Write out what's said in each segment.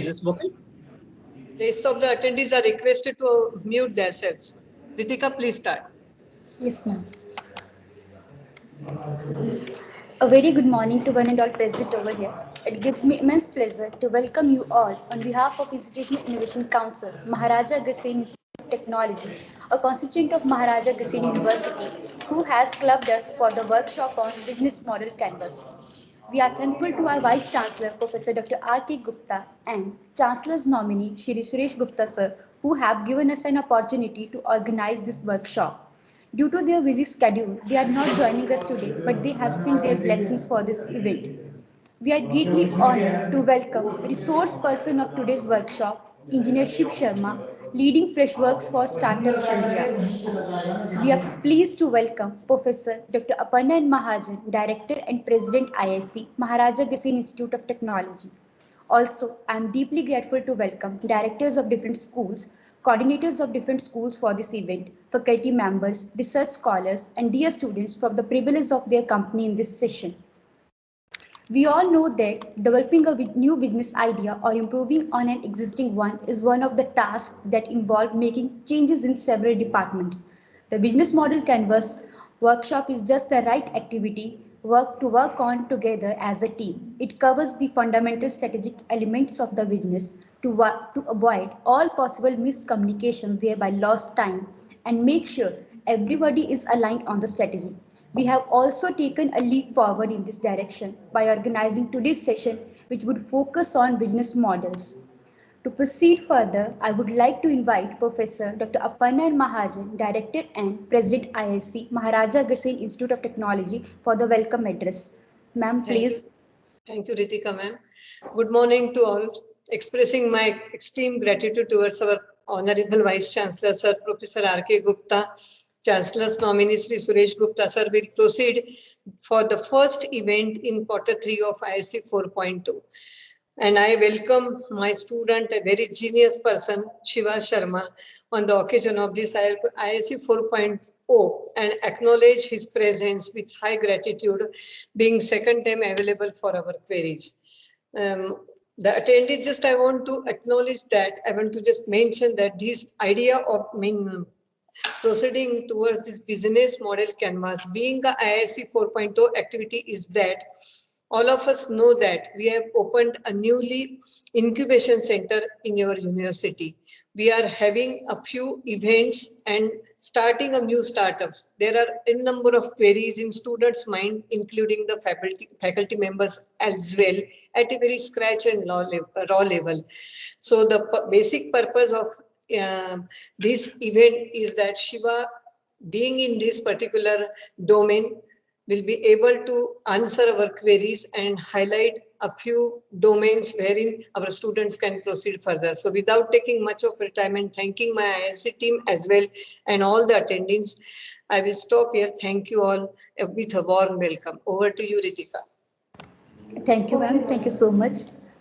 Is it spoken? Rest of the attendees are requested to mute themselves. Ritika, please start. Yes, ma'am. A very good morning to one and all present over here. It gives me immense pleasure to welcome you all on behalf of Institutional Innovation Council, Maharaja Agresini Institute of Technology, a constituent of Maharaja Agresini University, who has clubbed us for the workshop on Business Model Canvas. We are thankful to our Vice Chancellor, Professor Dr. R.K. Gupta, and Chancellor's nominee, Shri Suresh Gupta sir, who have given us an opportunity to organize this workshop. Due to their busy schedule, they are not joining us today, but they have sent their blessings for this event. We are greatly honored to welcome resource person of today's workshop, Engineer Shiv Sharma, leading Freshworks for Startups India. We are pleased to welcome Professor Dr. Aparna Mahajan, Director and President IIC, Maharaja Agresini Institute of Technology. Also, I am deeply grateful to welcome directors of different schools, coordinators of different schools for this event, faculty members, research scholars, and dear students for the privilege of their company in this session. We all know that developing a new business idea or improving on an existing one is one of the tasks that involve making changes in several departments. The Business Model Canvas workshop is just the right activity to work on together as a team. It covers the fundamental strategic elements of the business to avoid all possible miscommunications, thereby lost time, and make sure everybody is aligned on the strategy. We have also taken a leap forward in this direction by organizing today's session, which would focus on business models. To proceed further, I would like to invite Professor Dr. Aparna Mahajan, Director and President IIC, Maharaja Agresini Institute of Technology, for the welcome address. Ma'am, please. Thank you, Ritika, ma'am. Good morning to all. Expressing my extreme gratitude towards our Honorable Vice Chancellor, Sir Professor R.K. Gupta, Chancellor's nominee Sri Suresh Gupta, sir, will proceed for the first event in Q3 of IIC 4.2. And I welcome my student, a very genius person, Shiva Sharma, on the occasion of this IIC 4.0 and acknowledge his presence with high gratitude, being second time available for our queries. The attendees, just I want to acknowledge that, I want to just mention that this idea of proceeding towards this business model canvas being a IIC 4.0 activity is that all of us know that we have opened a newly incubation center in your university. We are having a few events and starting a new startups. There are a number of queries in students' mind, including the faculty members as well, at a very scratch and raw level. So the basic purpose of this event is that Shiva, being in this particular domain, will be able to answer our queries and highlight a few domains wherein our students can proceed further. So without taking much of your time and thanking my IIC team as well and all the attendees, I will stop here. Thank you all with a warm welcome. Over to you, Ritika. Thank you, ma'am. Thank you so much.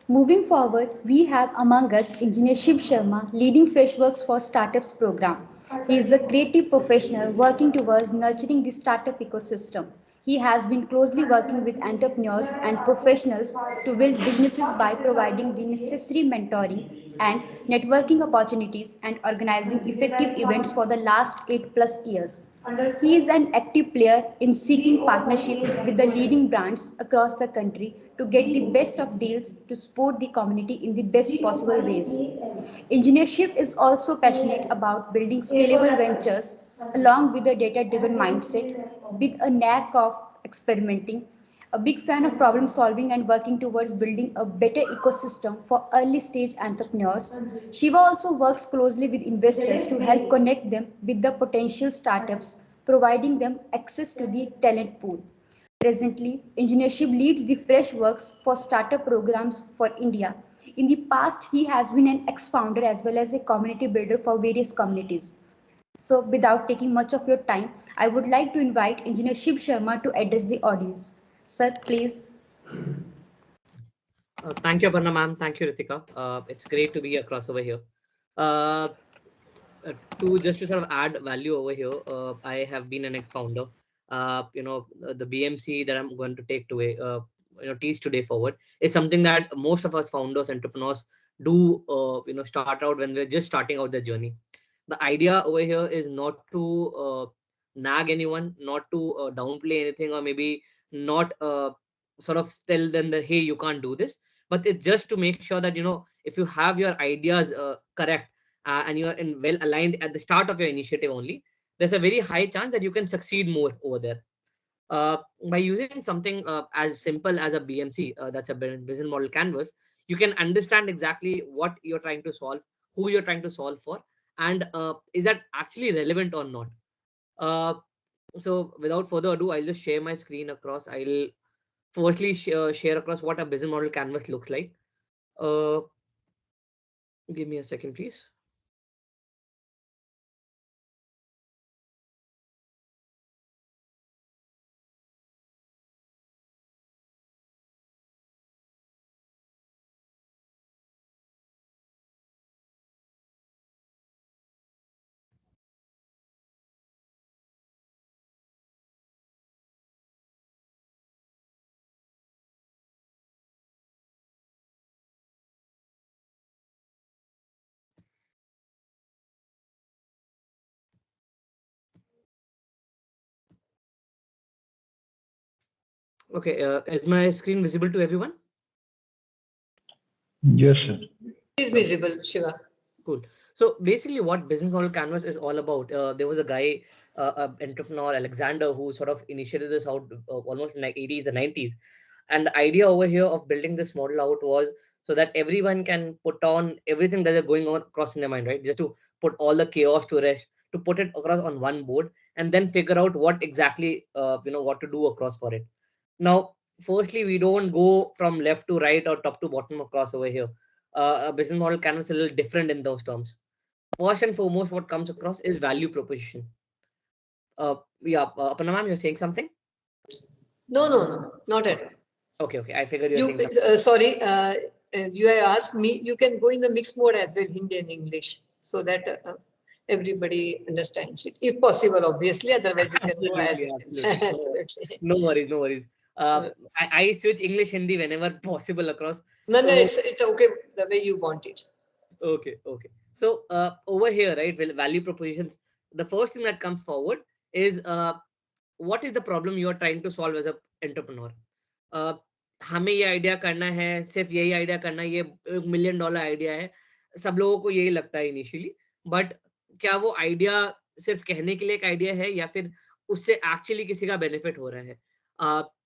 Moving forward, we have among us Engineer Shiv Sharma, leading Freshworks for Startups program. He is a creative professional working towards nurturing the startup ecosystem. He has been closely working with entrepreneurs and professionals to build businesses by providing the necessary mentoring and networking opportunities and organizing effective events for the last 8+ years. He is an active player in seeking partnership with the leading brands across the country to get the best of deals to support the community in the best possible ways. Engineership is also passionate about building scalable ventures along with a data-driven mindset with a knack of experimenting, a big fan of problem solving and working towards building a better ecosystem for early stage entrepreneurs. Shiva also works closely with investors to help connect them with the potential startups, providing them access to the talent pool. Presently, Engineership leads the Freshworks for Startup programs for India. In the past, he has been an ex-founder as well as a community builder for various communities. So without taking much of your time, I would like to invite Engineer Shiv Sharma to address the audience. Sir, please. Thank you, Aparna ma'am. Thank you, Ritika. It's great to be across over here. Just to sort of add value over here, I have been an ex-founder. The BMC that I'm going to take today, teach today forward is something that most of us founders, entrepreneurs do start out when we're just starting out the journey. The idea over here is not to nag anyone, not to downplay anything, or maybe not sort of tell them that hey, you can't do this, but it's just to make sure that if you have your ideas correct, and you're in well aligned at the start of your initiative only, there's a very high chance that you can succeed more over there. By using something as simple as a BMC, that's a business model canvas, you can understand exactly what you're trying to solve, who you're trying to solve for, and is that actually relevant or not. Uh, so without further ado, I'll just share my screen across. I'll firstly share across what a business model canvas looks like. Uh, Give me a second, please. Okay, is my screen visible to everyone? Yes, sir. Is visible, Shiva. Cool. So basically, what business model canvas is all about, there was a guy, entrepreneur Alexander, who sort of initiated this out almost in like 80s and 90s. And the idea over here of building this model out was so that everyone can put on everything that is going on across in their mind, right? Just to put all the chaos to rest, to put it across on one board, and then figure out what exactly what to do across for it. Now, firstly, we don't go from left to right or top to bottom across over here. A business model canvas is a little different in those terms. First and foremost, what comes across is value proposition. Aparna ma'am, you're saying something? No, not at all. Okay. I figured you're You, saying something. sorry, you have asked me, you can go in the mixed mode as well, Hindi and English, so that everybody understands it. If possible, obviously, otherwise you can go as it is. Absolutely. Absolutely. No worries, no worries. I switch English Hindi whenever possible across. No, So, it's okay the way you want it. okay. So over here, right, value propositions. The first thing that comes forward is what is the problem you are trying to solve as a entrepreneur. हमें ये idea करना है, सिर्फ यही idea करना है, ये $1 million idea है, सब लोगों को यही लगता है इनिशियली, बट क्या वो आइडिया सिर्फ कहने के लिए एक आइडिया है या फिर उससे एक्चुअली किसी का बेनिफिट हो रहा है?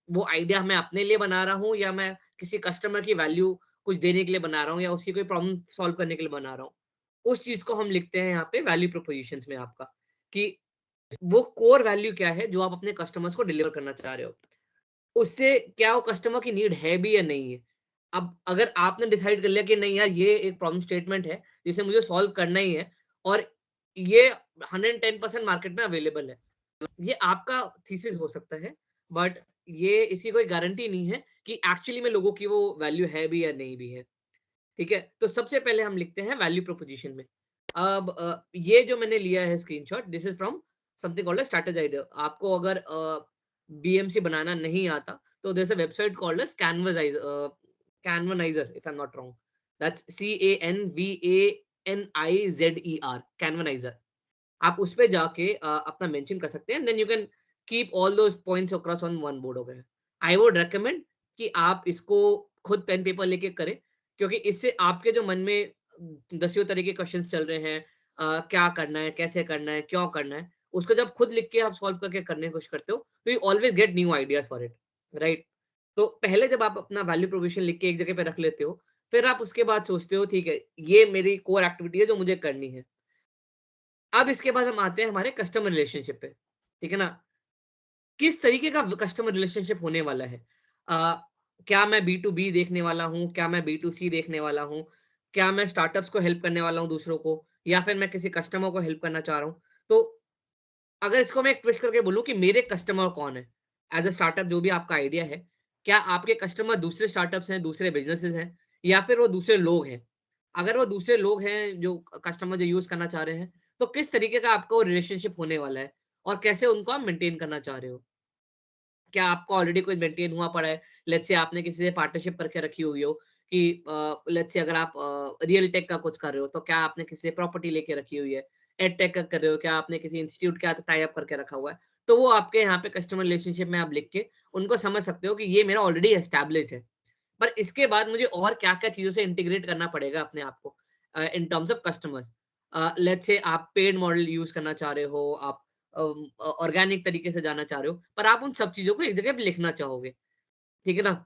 वो आइडिया मैं अपने लिए बना रहा हूँ या मैं किसी कस्टमर की वैल्यू कुछ देने के लिए बना रहा हूँ या उसकी कोई प्रॉब्लम सॉल्व करने के लिए बना रहा हूँ? उस चीज को हम लिखते हैं यहाँ पे वैल्यू प्रोपोजिशंस में आपका, कि वो कोर वैल्यू क्या है जो आप अपने कस्टमर्स को डिलीवर करना चाह रहे हो, उससे क्या वो कस्टमर की नीड है भी या नहीं है। अब अगर आपने डिसाइड कर लिया कि नहीं यार, ये एक प्रॉब्लम स्टेटमेंट है जिसे मुझे सॉल्व करना ही है और ये 110% मार्केट में अवेलेबल है, ये आपका थीसिस हो सकता है, बट ये इसकी कोई गारंटी नहीं है कि एक्चुअली में लोगों की वो वैल्यू है भी या नहीं भी है। ठीक है, तो सबसे पहले हम लिखते हैं वैल्यू प्रोपोजिशन में। अब ये जो मैंने लिया है screenshot, this is from something called strategy idea. आपको अगर बीएमसी बनाना नहीं आता तो there's a website called as Canvanizer, if I'm not wrong. That's CANVANIZER, Canvanizer. आप उस पे जाके अपना मेंशन कर सकते हैं, then you can keep all those points across on one board वगैरह। I would recommend कि आप इसको खुद पेन पेपर लेके करें, क्योंकि इससे आपके जो मन में दसियों तरह के क्वेश्चंस चल रहे हैं, क्या करना है, कैसे करना है, क्यों करना है, उसको जब खुद लिख के आप सॉल्व करके करने की कोशिश करते हो तो you always get new ideas for it, right? तो पहले जब आप अपना वैल्यू प्रोपोजिशन लिख के एक जगह पे रख लेते हो, फिर आप उसके बाद सोचते हो ठीक है, ये मेरी कोर एक्टिविटी है जो मुझे करनी है। अब इसके बाद हम आते हैं हमारे कस्टमर रिलेशनशिप पे, ठीक है ना? किस तरीके का कस्टमर रिलेशनशिप होने वाला है? क्या मैं B2B देखने वाला हूँ? क्या मैं B2C देखने वाला हूँ? क्या मैं स्टार्टअप्स को हेल्प करने वाला हूँ दूसरों को, या फिर मैं किसी कस्टमर को हेल्प करना चाह रहा हूँ? तो अगर इसको मैं एक ट्विस्ट करके बोलूँ कि मेरे कस्टमर कौन है? एज़ अ स्टार्टअप जो भी आपका आइडिया है, क्या आपके कस्टमर दूसरे स्टार्टअप्स हैं, दूसरे बिज़नेसेस हैं, या फिर वो दूसरे लोग हैं? अगर वो दूसरे लोग हैं जो कस्टमर जो यूज़ करना चाह रहे हैं, तो किस तरीके का आपका वो रिलेशनशिप होने वाला है और कैसे उनको आप मेंटेन करना चाह रहे हो? क्या आपका ऑलरेडी कोई मेंटेन हुआ पड़ा है? लेट्स से आपने किसी से पार्टनरशिप करके रखी हुई हो कि लेट्स से अगर आप रियल टेक का कुछ कर रहे हो तो क्या आपने किसी से प्रॉपर्टी लेके रखी हुई है, एड टेक का कर रहे हो क्या आपने किसी इंस्टीट्यूट के साथ टाई अप करके रखा हुआ है, तो वो आपके यहाँ पे कस्टमर रिलेशनशिप में आप लिख के उनको समझ सकते हो कि ये मेरा ऑलरेडी एस्टैब्लिश्ड है। पर इसके बाद मुझे और क्या-क्या चीज़ों से इंटीग्रेट करना पड़ेगा अपने आप को इन terms of customers. Let's say आप पेड मॉडल यूज़ करना चाह रहे हो, आप ऑर्गेनिक तरीके से जाना चाह रहे हो, पर आप उन सब चीज़ों को एक जगह पे लिखना चाहोगे, ठीक है ना?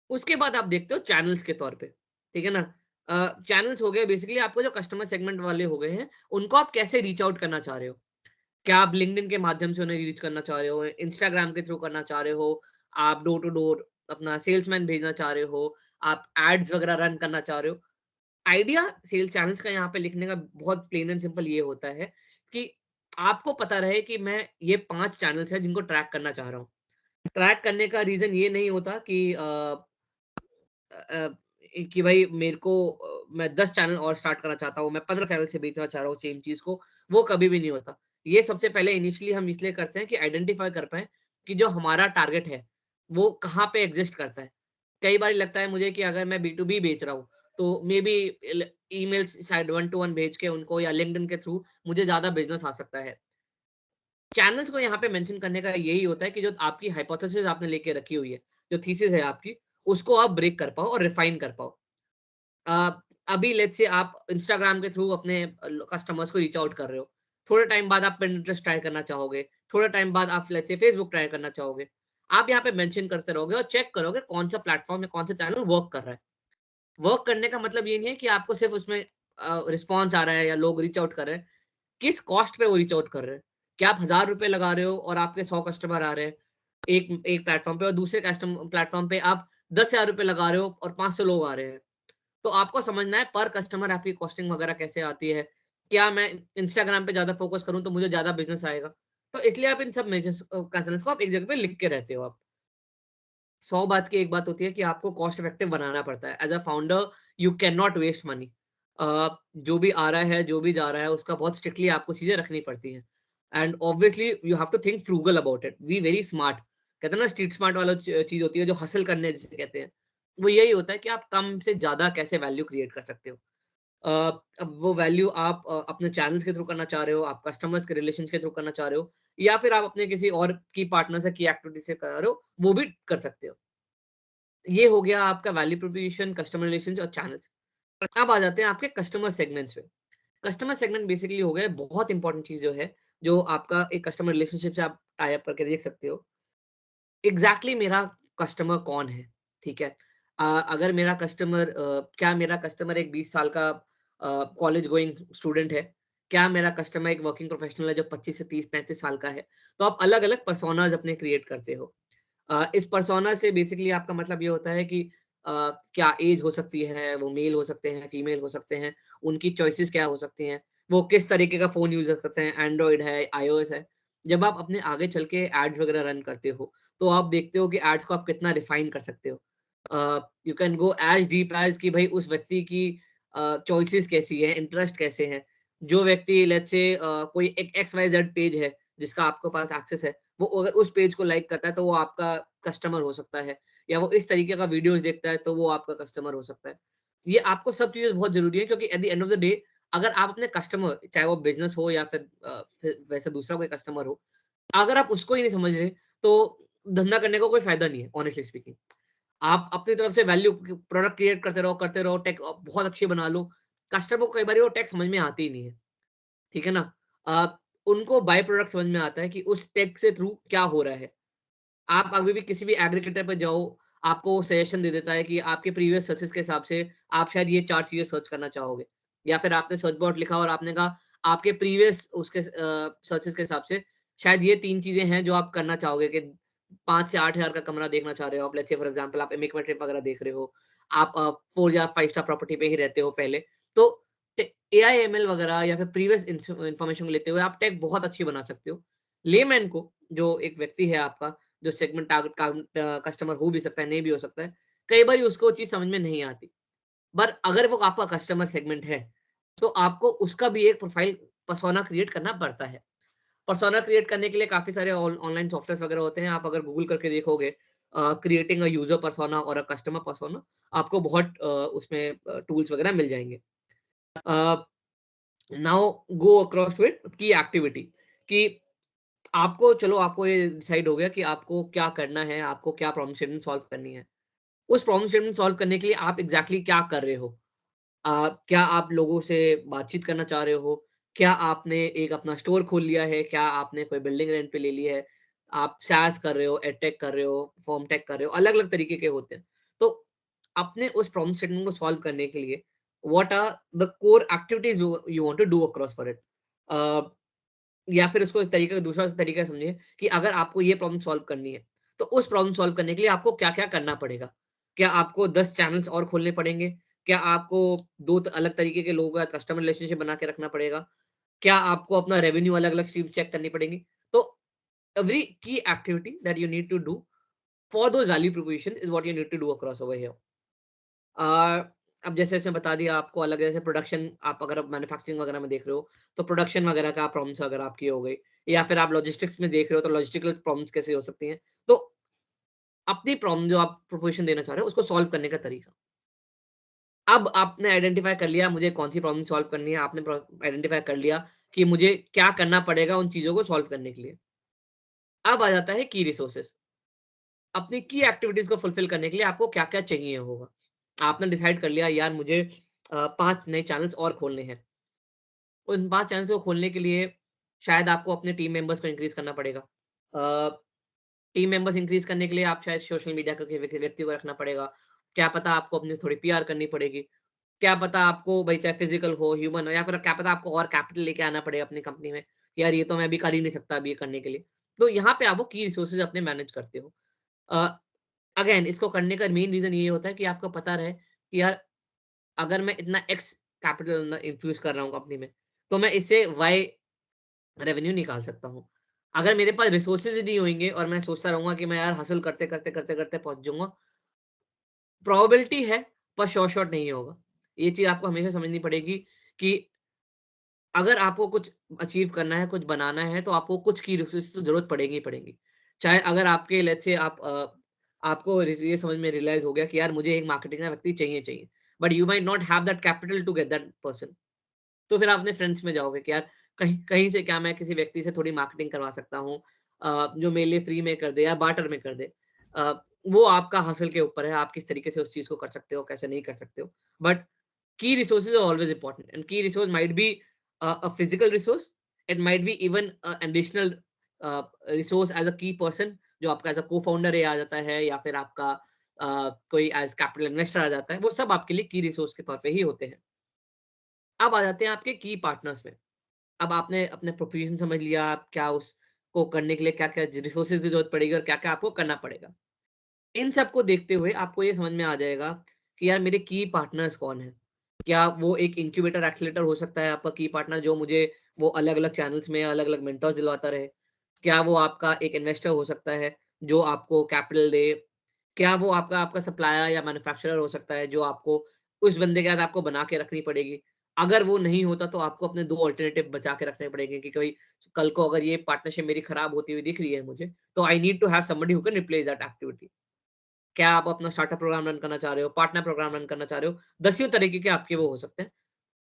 उसके बाद आप देखते हो चैनल्स के तौर पे, ठीक है ना? चैनल्स हो गए बेसिकली आपको जो कस्टमर सेगमेंट वाले हो गए हैं, उनको आप कैसे रीच आउट करना चाह रहे हो? क्या आप लिंक्डइन के माध्यम से उन्हें रीच करना चाह रहे हो, इंस्टाग्राम के थ्रू करना चाह रहे हो, आप डोर टू डोर अपना सेल्समैन भेजना चाह रहे हो, आप एड्स वगैरह रन करना चाह रहे हो। आइडिया सेल्स चैनल्स का यहाँ पे लिखने का बहुत प्लेन एंड सिंपल ये होता है कि आपको पता रहे कि मैं ये 5 चैनल्स हैं जिनको ट्रैक करना चाह रहा हूँ। ट्रैक करने का रीज़न ये नहीं होता कि अ, कि भाई मेरे को मैं 10 चैनल और स्टार्ट करना चाहता हूँ, मैं 15 चैनल से बेचना चाह रहा हूँ सेम चीज़ को, वो कभी भी नहीं होता। ये सबसे पहले इनिशियली हम इसलिए करते हैं कि आइडेंटिफ़ाई कर पाएँ कि जो हमारा टारगेट है, वो कहाँ पे एक्ज़िस्ट करता है। कई बारी लगता है मुझे कि अगर मैं बी2बी बेच रहा हूँ, तो मेबी ईमेल्स शायद वन टू वन भेज के उनको या लिंक्डइन के थ्रू मुझे ज़्यादा बिज़नेस आ सकता है। चैनल्स को यहाँ पे मेंशन करने का यही होता है कि जो आपकी हाइपोथेसिस आपने लेके रखी हुई है, जो थीसिस है आपकी, उसको आप ब्रेक कर पाओ और रिफाइन कर पाओ। अ, अभी लेट्स से आप इंस्टाग्राम के थ्रू अपने कस्टमर्स को रीच आउट कर रहे हो। थोड़े टाइम बाद आप पिंटरेस्ट ट्राई करना चाहोगे, थोड़े टाइम बाद आप लेट्स से फेसबुक ट्राई करना चाहोगे। आप यहाँ पे मेंशन करते रहोगे और चेक करोगे कौन-सा प्लेटफ़ॉर्म या कौन-सा चैनल वर्क कर रहा है। वर्क करने का मतलब ये नहीं है कि आपको सिर्फ़ उसमें रिस्पॉन्स आ रहा है या लोग रीच आउट कर रहे हैं। किस कॉस्ट पे वो रीच आउट कर रहे हैं? क्या आप ₹1000 लगा रहे हो और आपके 100 कस्टमर आ रहे हैं, एक एक प्लेटफ़ॉर्म पे और दूसरे प्लेटफ़ॉर्म पे आप ₹10,000 लगा रहे हो और 500 लोग आ रहे हैं। तो आपको समझना है पर कस्टमर आपकी कॉस्टिंग वगैरह कैसे आती है? क्या मैं इंस्टाग्राम पे ज़्यादा फ़ोकस करूँ तो मुझे ज़्यादा बिज़नेस आएगा? तो इसलिए आप इन सब मेजर्स कंसर्न्स को आप एक जगह पे लिख के रहते हो आप। 100 बात की एक बात होती है कि आपको कॉस्ट इफेक्टिव बनाना पड़ता है। As a founder you can not waste money. जो भी आ रहा है, जो भी जा रहा है, उसका बहुत स्ट्रिक्टली आपको चीज़ें रखनी पड़ती हैं। And obviously you have to think frugal about it, be very smart. कहते हैं ना स्ट्रीट स्मार्ट वाला चीज़ होती है जो हसल करने जिसे कहते हैं। वो यही होता है कि आप कम से ज़्यादा कैसे वैल्यू क्रिएट कर सकते हो। अ, अब वो वैल्यू आप अपने चैनल्स के थ्रू करना चाह रहे हो, आप कस्टमर्स के रिलेशंस के थ्रू करना चाह रहे हो या फिर आप अपने किसी और की पार्टनर से की एक्टिविटी से कर रहे हो, वो भी कर सकते हो। ये हो गया आपका वैल्यू प्रोपोज़िशन, कस्टमर रिलेशंस और चैनल्स। अब आ जाते हैं आपके कस्टमर सेगमेंट्स पे। कस्टमर सेगमेंट बेसिकली हो गया बहुत इंपॉर्टेंट चीज़ जो है, जो आपका एक कस्टमर रिलेशनशिप से आप टाई अप करके देख सकते हो। एग्ज़ैक्टली मेरा कस्टमर कौन है, ठीक है? अगर मेरा कस्टमर क्या मेरा कस्टमर एक 20 साल का कॉलेज गोइंग स्टूडेंट है? क्या मेरा कस्टमर एक वर्किंग प्रोफेशनल है जो 25 से 30-35 साल का है? तो आप अलग-अलग पर्सोनास अपने क्रिएट करते हो। इस पर्सोना से बेसिकली आपका मतलब ये होता है कि अ, क्या एज हो सकती है, वो मेल हो सकते हैं, फीमेल हो सकते हैं, उनकी चॉइसेस क्या हो सकती हैं, वो किस तरीके का फ़ोन यूज़ करते हैं, एंड्रॉइड है, आईओएस है। जब आप अपने आगे चल के एड्स वगैरह रन करते हो, तो आप देखते हो कि एड्स को आप कितना रिफाइन कर सकते हो। You can go as deep as कि भाई उस व्यक्ति की चॉइसेस कैसी हैं, इंटरेस्ट कैसे हैं। जो व्यक्ति लेट्स से कोई एक एक्स-वाई-ज़ेड पेज है, जिसका आपके पास एक्सेस है, वो अगर उस पेज को लाइक करता है, तो वो आपका कस्टमर हो सकता है या वो इस तरीके का वीडियोज़ देखता है, तो वो आपका कस्टमर हो सकता है। ये आपको सब चीज़ें बहुत ज़रूरी है क्योंकि at the end of the day अगर आप अपने कस्टमर चाहे वो बिज़नेस हो या फिर वैसे दूसरा कोई कस्टमर हो, अगर आप उसको ही नहीं समझ रहे, तो धंधा करने का कोई फ़ायदा नहीं है, ऑनेस्टली स्पीकिंग। आप अपनी तरफ से वैल्यू प्रोडक्ट क्रिएट करते रहो, टेक बहुत अच्छी बना लो। कस्टमर को कई बारी वो टेक समझ में आती ही नहीं है, ठीक है ना? अ, उनको बाय प्रोडक्ट समझ में आता है कि उस टेक से थ्रू क्या हो रहा है। आप अभी भी किसी भी एग्रीगेटर पे जाओ, आपको वो सजेशन दे देता है कि आपके प्रीवियस सर्चेज़ के हिसाब से आप शायद ये 4 चीज़ें सर्च करना चाहोगे। या फिर आपने सर्च बॉट लिखा और आपने कहा आपके प्रीवियस उसके सर्चेज़ के हिसाब से शायद ये 3 चीज़ें हैं जो आप करना चाहोगे कि 5 से 8,000 का कमरा देखना चाह रहे हो आप लेट्स से फॉर एग्ज़ाम्पल आप एमिक में ट्रिप वगैरह देख रहे हो। आप 4 या 5 स्टार प्रॉपर्टी पे ही रहते हो पहले। तो एआई, एमएल वगैरह या फिर प्रीवियस इन्फॉर्मेशन लेते हुए आप टेक बहुत अच्छी बना सकते हो। लेमैन को जो एक व्यक्ति है आपका जो सेगमेंट टारगेट कस्टमर हो भी सकता है, नहीं भी हो सकता है। कई बारी उसको वो चीज़ समझ में नहीं आती। पर अगर वो आपका कस्टमर सेगमेंट है, तो आपको उसका भी एक प्रोफाइल पर्सोना क्रिएट करना पड़ता है। पर्सोना क्रिएट करने के लिए काफ़ी सारे ऑनलाइन सॉफ्टवेयर्स वगैरह होते हैं। आप अगर गूगल करके देखोगे, क्रिएटिंग अ यूजर पर्सोना और अ कस्टमर पर्सोना, आपको बहुत उसमें टूल्स वगैरह मिल जाएंगे। Now go across to it की एक्टिविटी, कि आपको ये डिसाइड हो गया कि आपको क्या करना है, आपको क्या प्रॉब्लम स्टेटमेंट सॉल्व करनी है। उस प्रॉब्लम स्टेटमेंट सॉल्व करने के लिए आप एग्जैक्टली क्या कर रहे हो? क्या आप लोगों से बातचीत करना चाह रहे हो? क्या आपने एक अपना स्टोर खोल लिया है? क्या आपने कोई बिल्डिंग रेंट पे ले ली है? आप SaaS कर रहे हो, एडटेक कर रहे हो, फॉर्म टेक कर रहे हो, अलग-अलग तरीके के होते हैं। तो अपने उस प्रॉब्लम स्टेटमेंट को सॉल्व करने के लिए what are the core activities you you want to do across for it? या फिर उसको एक तरीके दूसरा तरीका समझिए कि अगर आपको ये प्रॉब्लम सॉल्व करनी है, तो उस प्रॉब्लम सॉल्व करने के लिए आपको क्या-क्या करना पड़ेगा? क्या आपको 10 चैनल्स और खोलने पड़ेंगे? क्या आपको 2 अलग तरीके के लोगों का कस्टमर रिलेशनशिप बना के रखना पड़ेगा? क्या आपको अपना रेवेन्यू अलग-अलग स्ट्रीम चेक करनी पड़ेंगी? तो every key activity that you need to do for those value proposition is what you need to do across over here. Uh, अब जैसे इसमें बता दिया आपको अलग, जैसे प्रोडक्शन, आप अगर मैन्युफैक्चरिंग वगैरह में देख रहे हो, तो प्रोडक्शन वगैरह का प्रॉब्लम्स अगर आपकी हो गई, या फिर आप लॉजिस्टिक्स में देख रहे हो, तो लॉजिस्टिकल प्रॉब्लम्स कैसे हो सकती हैं। तो अपनी प्रॉब्लम जो आप प्रोपोज़िशन देना चाह रहे हो, उसको सॉल्व करने का तरीका। अब आपने आइडेंटिफ़ाई कर लिया मुझे कौन-सी प्रॉब्लम सॉल्व करनी है, आपने आइडेंटिफ़ाई कर लिया कि मुझे क्या करना पड़ेगा उन चीज़ों को सॉल्व करने के लिए। अब आ जाता है की रिसोर्सेज़। अपनी की एक्टिविटीज़ को फुलफ़िल करने के लिए आपको क्या-क्या चाहिए होगा। आपने डिसाइड कर लिया यार मुझे 5 नए चैनल्स और खोलने हैं। उन 5 चैनल्स को खोलने के लिए शायद आपको अपने टीम मेंबर्स को इंक्रीज़ करना पड़ेगा। अ, टीम मेंबर्स इंक्रीज़ करने के लिए आप शायद सोशल मीडिया के व्यक्ति को रखना पड़ेगा। क्या पता आपको अपनी थोड़ी पीआर करनी पड़ेगी। क्या पता आपको भाई चाहे फिज़िकल हो, ह्यूमन हो, या फिर क्या पता आपको और कैपिटल लेके आना पड़े अपनी कंपनी में। कि यार ये तो मैं अभी कर ही नहीं सकता अभी ये करने के लिए। तो यहाँ पे आप वो की रिसोर्सेज़ अपने मैनेज करते हो। अ, अगेन इसको करने का मेन रीज़न ये होता है कि आपको पता रहे कि यार अगर मैं इतना एक्स कैपिटल अंदर इन्फ्यूज़ कर रहा हूँ कंपनी में, तो मैं इससे वाई रेवेन्यू निकाल सकता हूँ। अगर मेरे पास रिसोर्सेज़ ही नहीं होंगे और मैं सोचता रहूँगा कि मैं यार हसल करते पहुँच जाऊँगा, प्रोबेबिलिटी है पर श्योर शॉट नहीं होगा। ये चीज़ आपको हमेशा समझनी पड़ेगी कि अगर आपको कुछ अचीव करना है, कुछ बनाना है, तो आपको कुछ की रिसोर्सेज़ तो ज़रूरत पड़ेगी ही पड़ेगी। चाहे अगर आपके लेट्स से आपको ये समझ में रियलाइज़ हो गया कि यार मुझे एक मार्केटिंग का व्यक्ति चाहिए, but you might not have that capital to get that person. तो फिर आप अपने फ्रेंड्स में जाओगे कि यार कहीं कहीं से क्या मैं किसी व्यक्ति से थोड़ी मार्केटिंग करवा सकता हूँ, जो मेरे लिए फ्री में कर दे या बार्टर में कर दे। अ, वो आपका हसल के ऊपर है, आप किस तरीके से उस चीज़ को कर सकते हो, कैसे नहीं कर सकते हो। But key resources are always important, and key resource might be a physical resource, it might be even an additional resource as a key person, जो आपका एज अ को-फाउंडर आ जाता है, या फिर आपका कोई एज कैपिटल इन्वेस्टर आ जाता है। वो सब आपके लिए की रिसोर्स के तौर पे ही होते हैं। अब आ जाते हैं आपके की पार्टनर्स में। अब आपने अपने प्रोफेशन समझ लिया, आप क्या उसको करने के लिए क्या-क्या रिसोर्सेज़ की ज़रूरत पड़ेगी और क्या-क्या आपको करना पड़ेगा। इन सबको देखते हुए आपको ये समझ में आ जाएगा कि यार मेरे की पार्टनर्स कौन हैं। क्या वो एक इंक्यूबेटर एक्सेलेरेटर हो सकता है आपका की पार्टनर, जो मुझे वो अलग-अलग चैनल्स में अलग-अलग मेंटर्स दिलवाता रहे? क्या वो आपका एक इन्वेस्टर हो सकता है, जो आपको कैपिटल दे? क्या वो आपका आपका सप्लायर या मैन्युफैक्चरर हो सकता है, जो आपको उस बंदे के साथ आपको बना के रखनी पड़ेगी? अगर वो नहीं होता तो आपको अपने 2 अल्टरनेटिव बचा के रखने पड़ेंगे कि कोई कल को अगर ये पार्टनरशिप मेरी खराब होती हुई दिख रही है मुझे, तो I need to have somebody who can replace that activity. क्या आप अपना स्टार्टअप प्रोग्राम रन करना चाह रहे हो, पार्टनर प्रोग्राम रन करना चाह रहे हो, दसियों तरीके के आपके वो हो सकते हैं।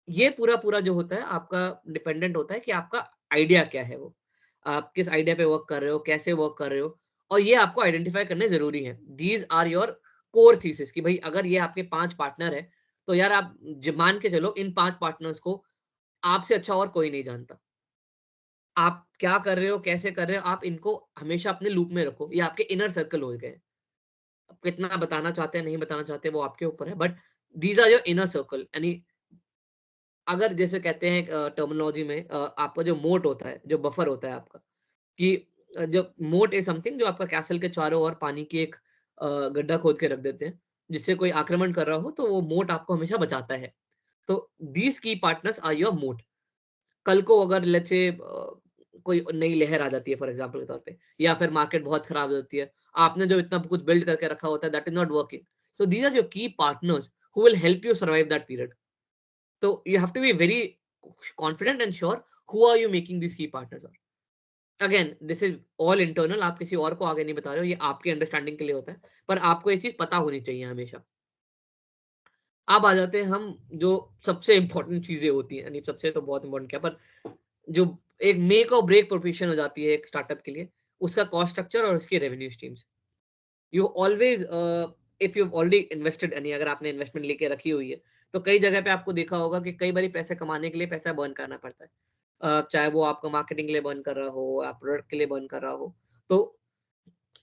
ये पूरा-पूरा जो होता है आपका डिपेंडेंट होता है कि आपका आइडिया क्या है वो। आप किस आइडिया पे वर्क कर रहे हो, कैसे वर्क कर रहे हो, और ये आपको आइडेंटिफाई करने ज़रूरी है। These are your core thesis कि भई अगर ये आपके 5 पार्टनर हैं, तो यार आप मान के चलो इन 5 पार्टनर्स को आपसे अच्छा और कोई नहीं जानता। आप क्या कर रहे हो, कैसे कर रहे हो, आप इनको हमेशा अपने लूप में रखो। ये आपके इनर सर्कल हो गए। आप कितना बताना चाहते हैं, नहीं बताना चाहते, वो आपके ऊपर है, but these are your inner circle. यानी अगर जैसे कहते हैं टर्मिनोलॉजी में आपका जो मोट होता है, जो बफर होता है आपका, कि जब मोट इज़ समथिंग जो आपका कैसल के चारों ओर पानी की एक गड्ढा खोद के रख देते हैं, जिससे कोई आक्रमण कर रहा हो, तो वो मोट आपको हमेशा बचाता है। तो दीज़ की पार्टनर्स आर योर मोट। कल को अगर लेट्स से कोई नई लहर आ जाती है फॉर एग्जांपल के तौर पे, या फिर मार्केट बहुत खराब हो जाती है, आपने जो इतना कुछ बिल्ड करके रखा होता है that is not working. So these are your key partners who will help you survive that period. So you have to be very confident and sure who are you making these key partners are. Again this is all internal, आप किसी और को आगे नहीं बता रहे हो, ये आपके अंडरस्टैंडिंग के लिए होता है, पर आपको ये चीज पता होनी चाहिए हमेशा। अब आ जाते हैं हम जो सबसे इंपॉर्टेंट चीजें होती हैं, यानी सबसे तो बहुत इंपॉर्टेंट क्या, पर जो एक मेक और ब्रेक प्रोफेशन हो जाती है एक स्टार्टअप के लिए, उसका कॉस्ट स्ट्रक्चर और उसकी revenue streams. You always if you already invested, यानी अगर आपने इन्वेस्टमेंट लेके रखी हुई है, तो कई जगह पे आपको देखा होगा कि कई बार पैसे कमाने के लिए पैसा बर्न करना पड़ता है। चाहे वो आपका मार्केटिंग के लिए बर्न कर रहा हो, आप प्रोडक्ट के लिए बर्न कर रहा हो। तो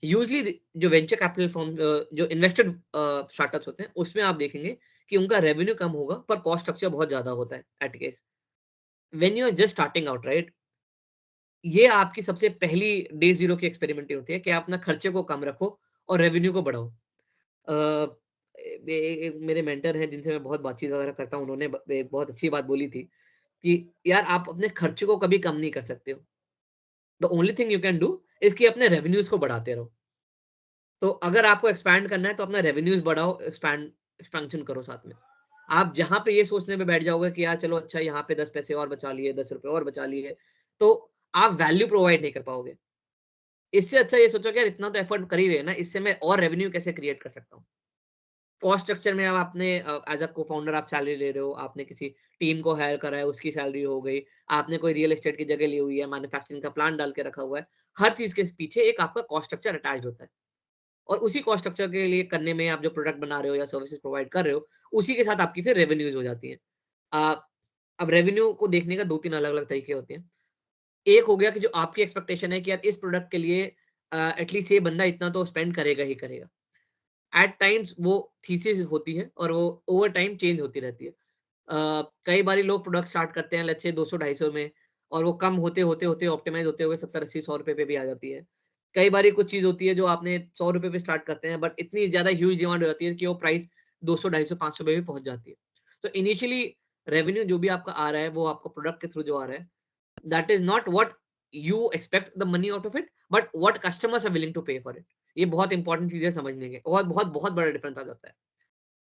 यूजली जो वेंचर कैपिटल फर्म, जो इन्वेस्टेड स्टार्टअप्स होते हैं, उसमें आप देखेंगे कि उनका रेवेन्यू कम होगा पर कॉस्ट स्ट्रक्चर बहुत ज्यादा होता है at case when you are just starting out, right. ये आपकी सबसे पहली डे जीरो की एक्सपेरिमेंट होती है कि आप अपना खर्चे को कम रखो और रेवेन्यू को बढ़ाओ। मेरे मेंटर हैं जिनसे मैं बहुत बातचीत वगैरह करता हूँ, उन्होंने एक बहुत अच्छी बात बोली थी कि यार आप अपने खर्चे को कभी कम नहीं कर सकते हो। The only thing you can do is कि अपने रेवेन्यूज को बढ़ाते रहो। तो अगर आपको एक्सपैंड करना है तो अपना रेवेन्यूज बढ़ाओ, एक्सपेंशन करो साथ में। आप जहां पे ये सोचने पे बैठ जाओगे कि यार चलो अच्छा यहाँ पे 10 पैसे और बचा लिए, 10 रुपए और बचा लिए, तो आप वैल्यू प्रोवाइड नहीं कर पाओगे। इससे अच्छा ये सोचो कि यार इतना तो एफर्ट कर ही रहे हैं ना, इससे मैं और रेवेन्यू कैसे क्रिएट कर सकता हूँ। कॉस्ट स्ट्रक्चर में अब आपने एज अ को-फाउंडर आप सैलरी ले रहे हो, आपने किसी टीम को हायर करा है, उसकी सैलरी हो गई, आपने कोई रियल एस्टेट की जगह ली हुई है, मैन्युफैक्चरिंग का प्लांट डाल के रखा हुआ है। हर चीज़ के पीछे एक आपका कॉस्ट स्ट्रक्चर अटैच्ड होता है और उसी कॉस्ट स्ट्रक्चर के लिए करने में आप जो प्रोडक्ट बना रहे हो या सर्विसेज प्रोवाइड कर रहे हो, उसी के साथ आपकी फिर रेवेन्यूज़ हो जाती हैं। अ, अब रेवेन्यू को देखने का 2-3 अलग-अलग तरीके होते हैं। एक हो गया कि जो आपकी एक्सपेक्टेशन है कि यार इस प्रोडक्ट के लिए एटलीस्ट ये बंदा इतना तो स्पेंड करेगा ही करेगा। एट टाइम्स वो थीसिस होती है और वो ओवर टाइम चेंज होती रहती है। कई बारी लोग प्रोडक्ट स्टार्ट करते हैं लेट्स से 200-250 में, और वो कम होते ऑप्टिमाइज़ होते हुए 70-80-100 रुपए पे भी आ जाती है। कई बारी कुछ चीज़ होती है जो आपने 100 रुपए पे स्टार्ट करते हैं बट इतनी ज़्यादा ह्यूज डिमांड हो जाती है कि वो प्राइस 200, 250, 500 पे भी पहुँच जाती है। तो इनिशियली रेवेन्यू जो भी आपका आ रहा है वो आपका प्रोडक्ट के थ्रू जो आ रहा है, that is not what you expect the money out of it, but what customers are willing to pay for it. ये बहुत इंपॉर्टेंट चीज़ है समझने के, और बहुत बहुत बड़ा डिफरेंस आ जाता है।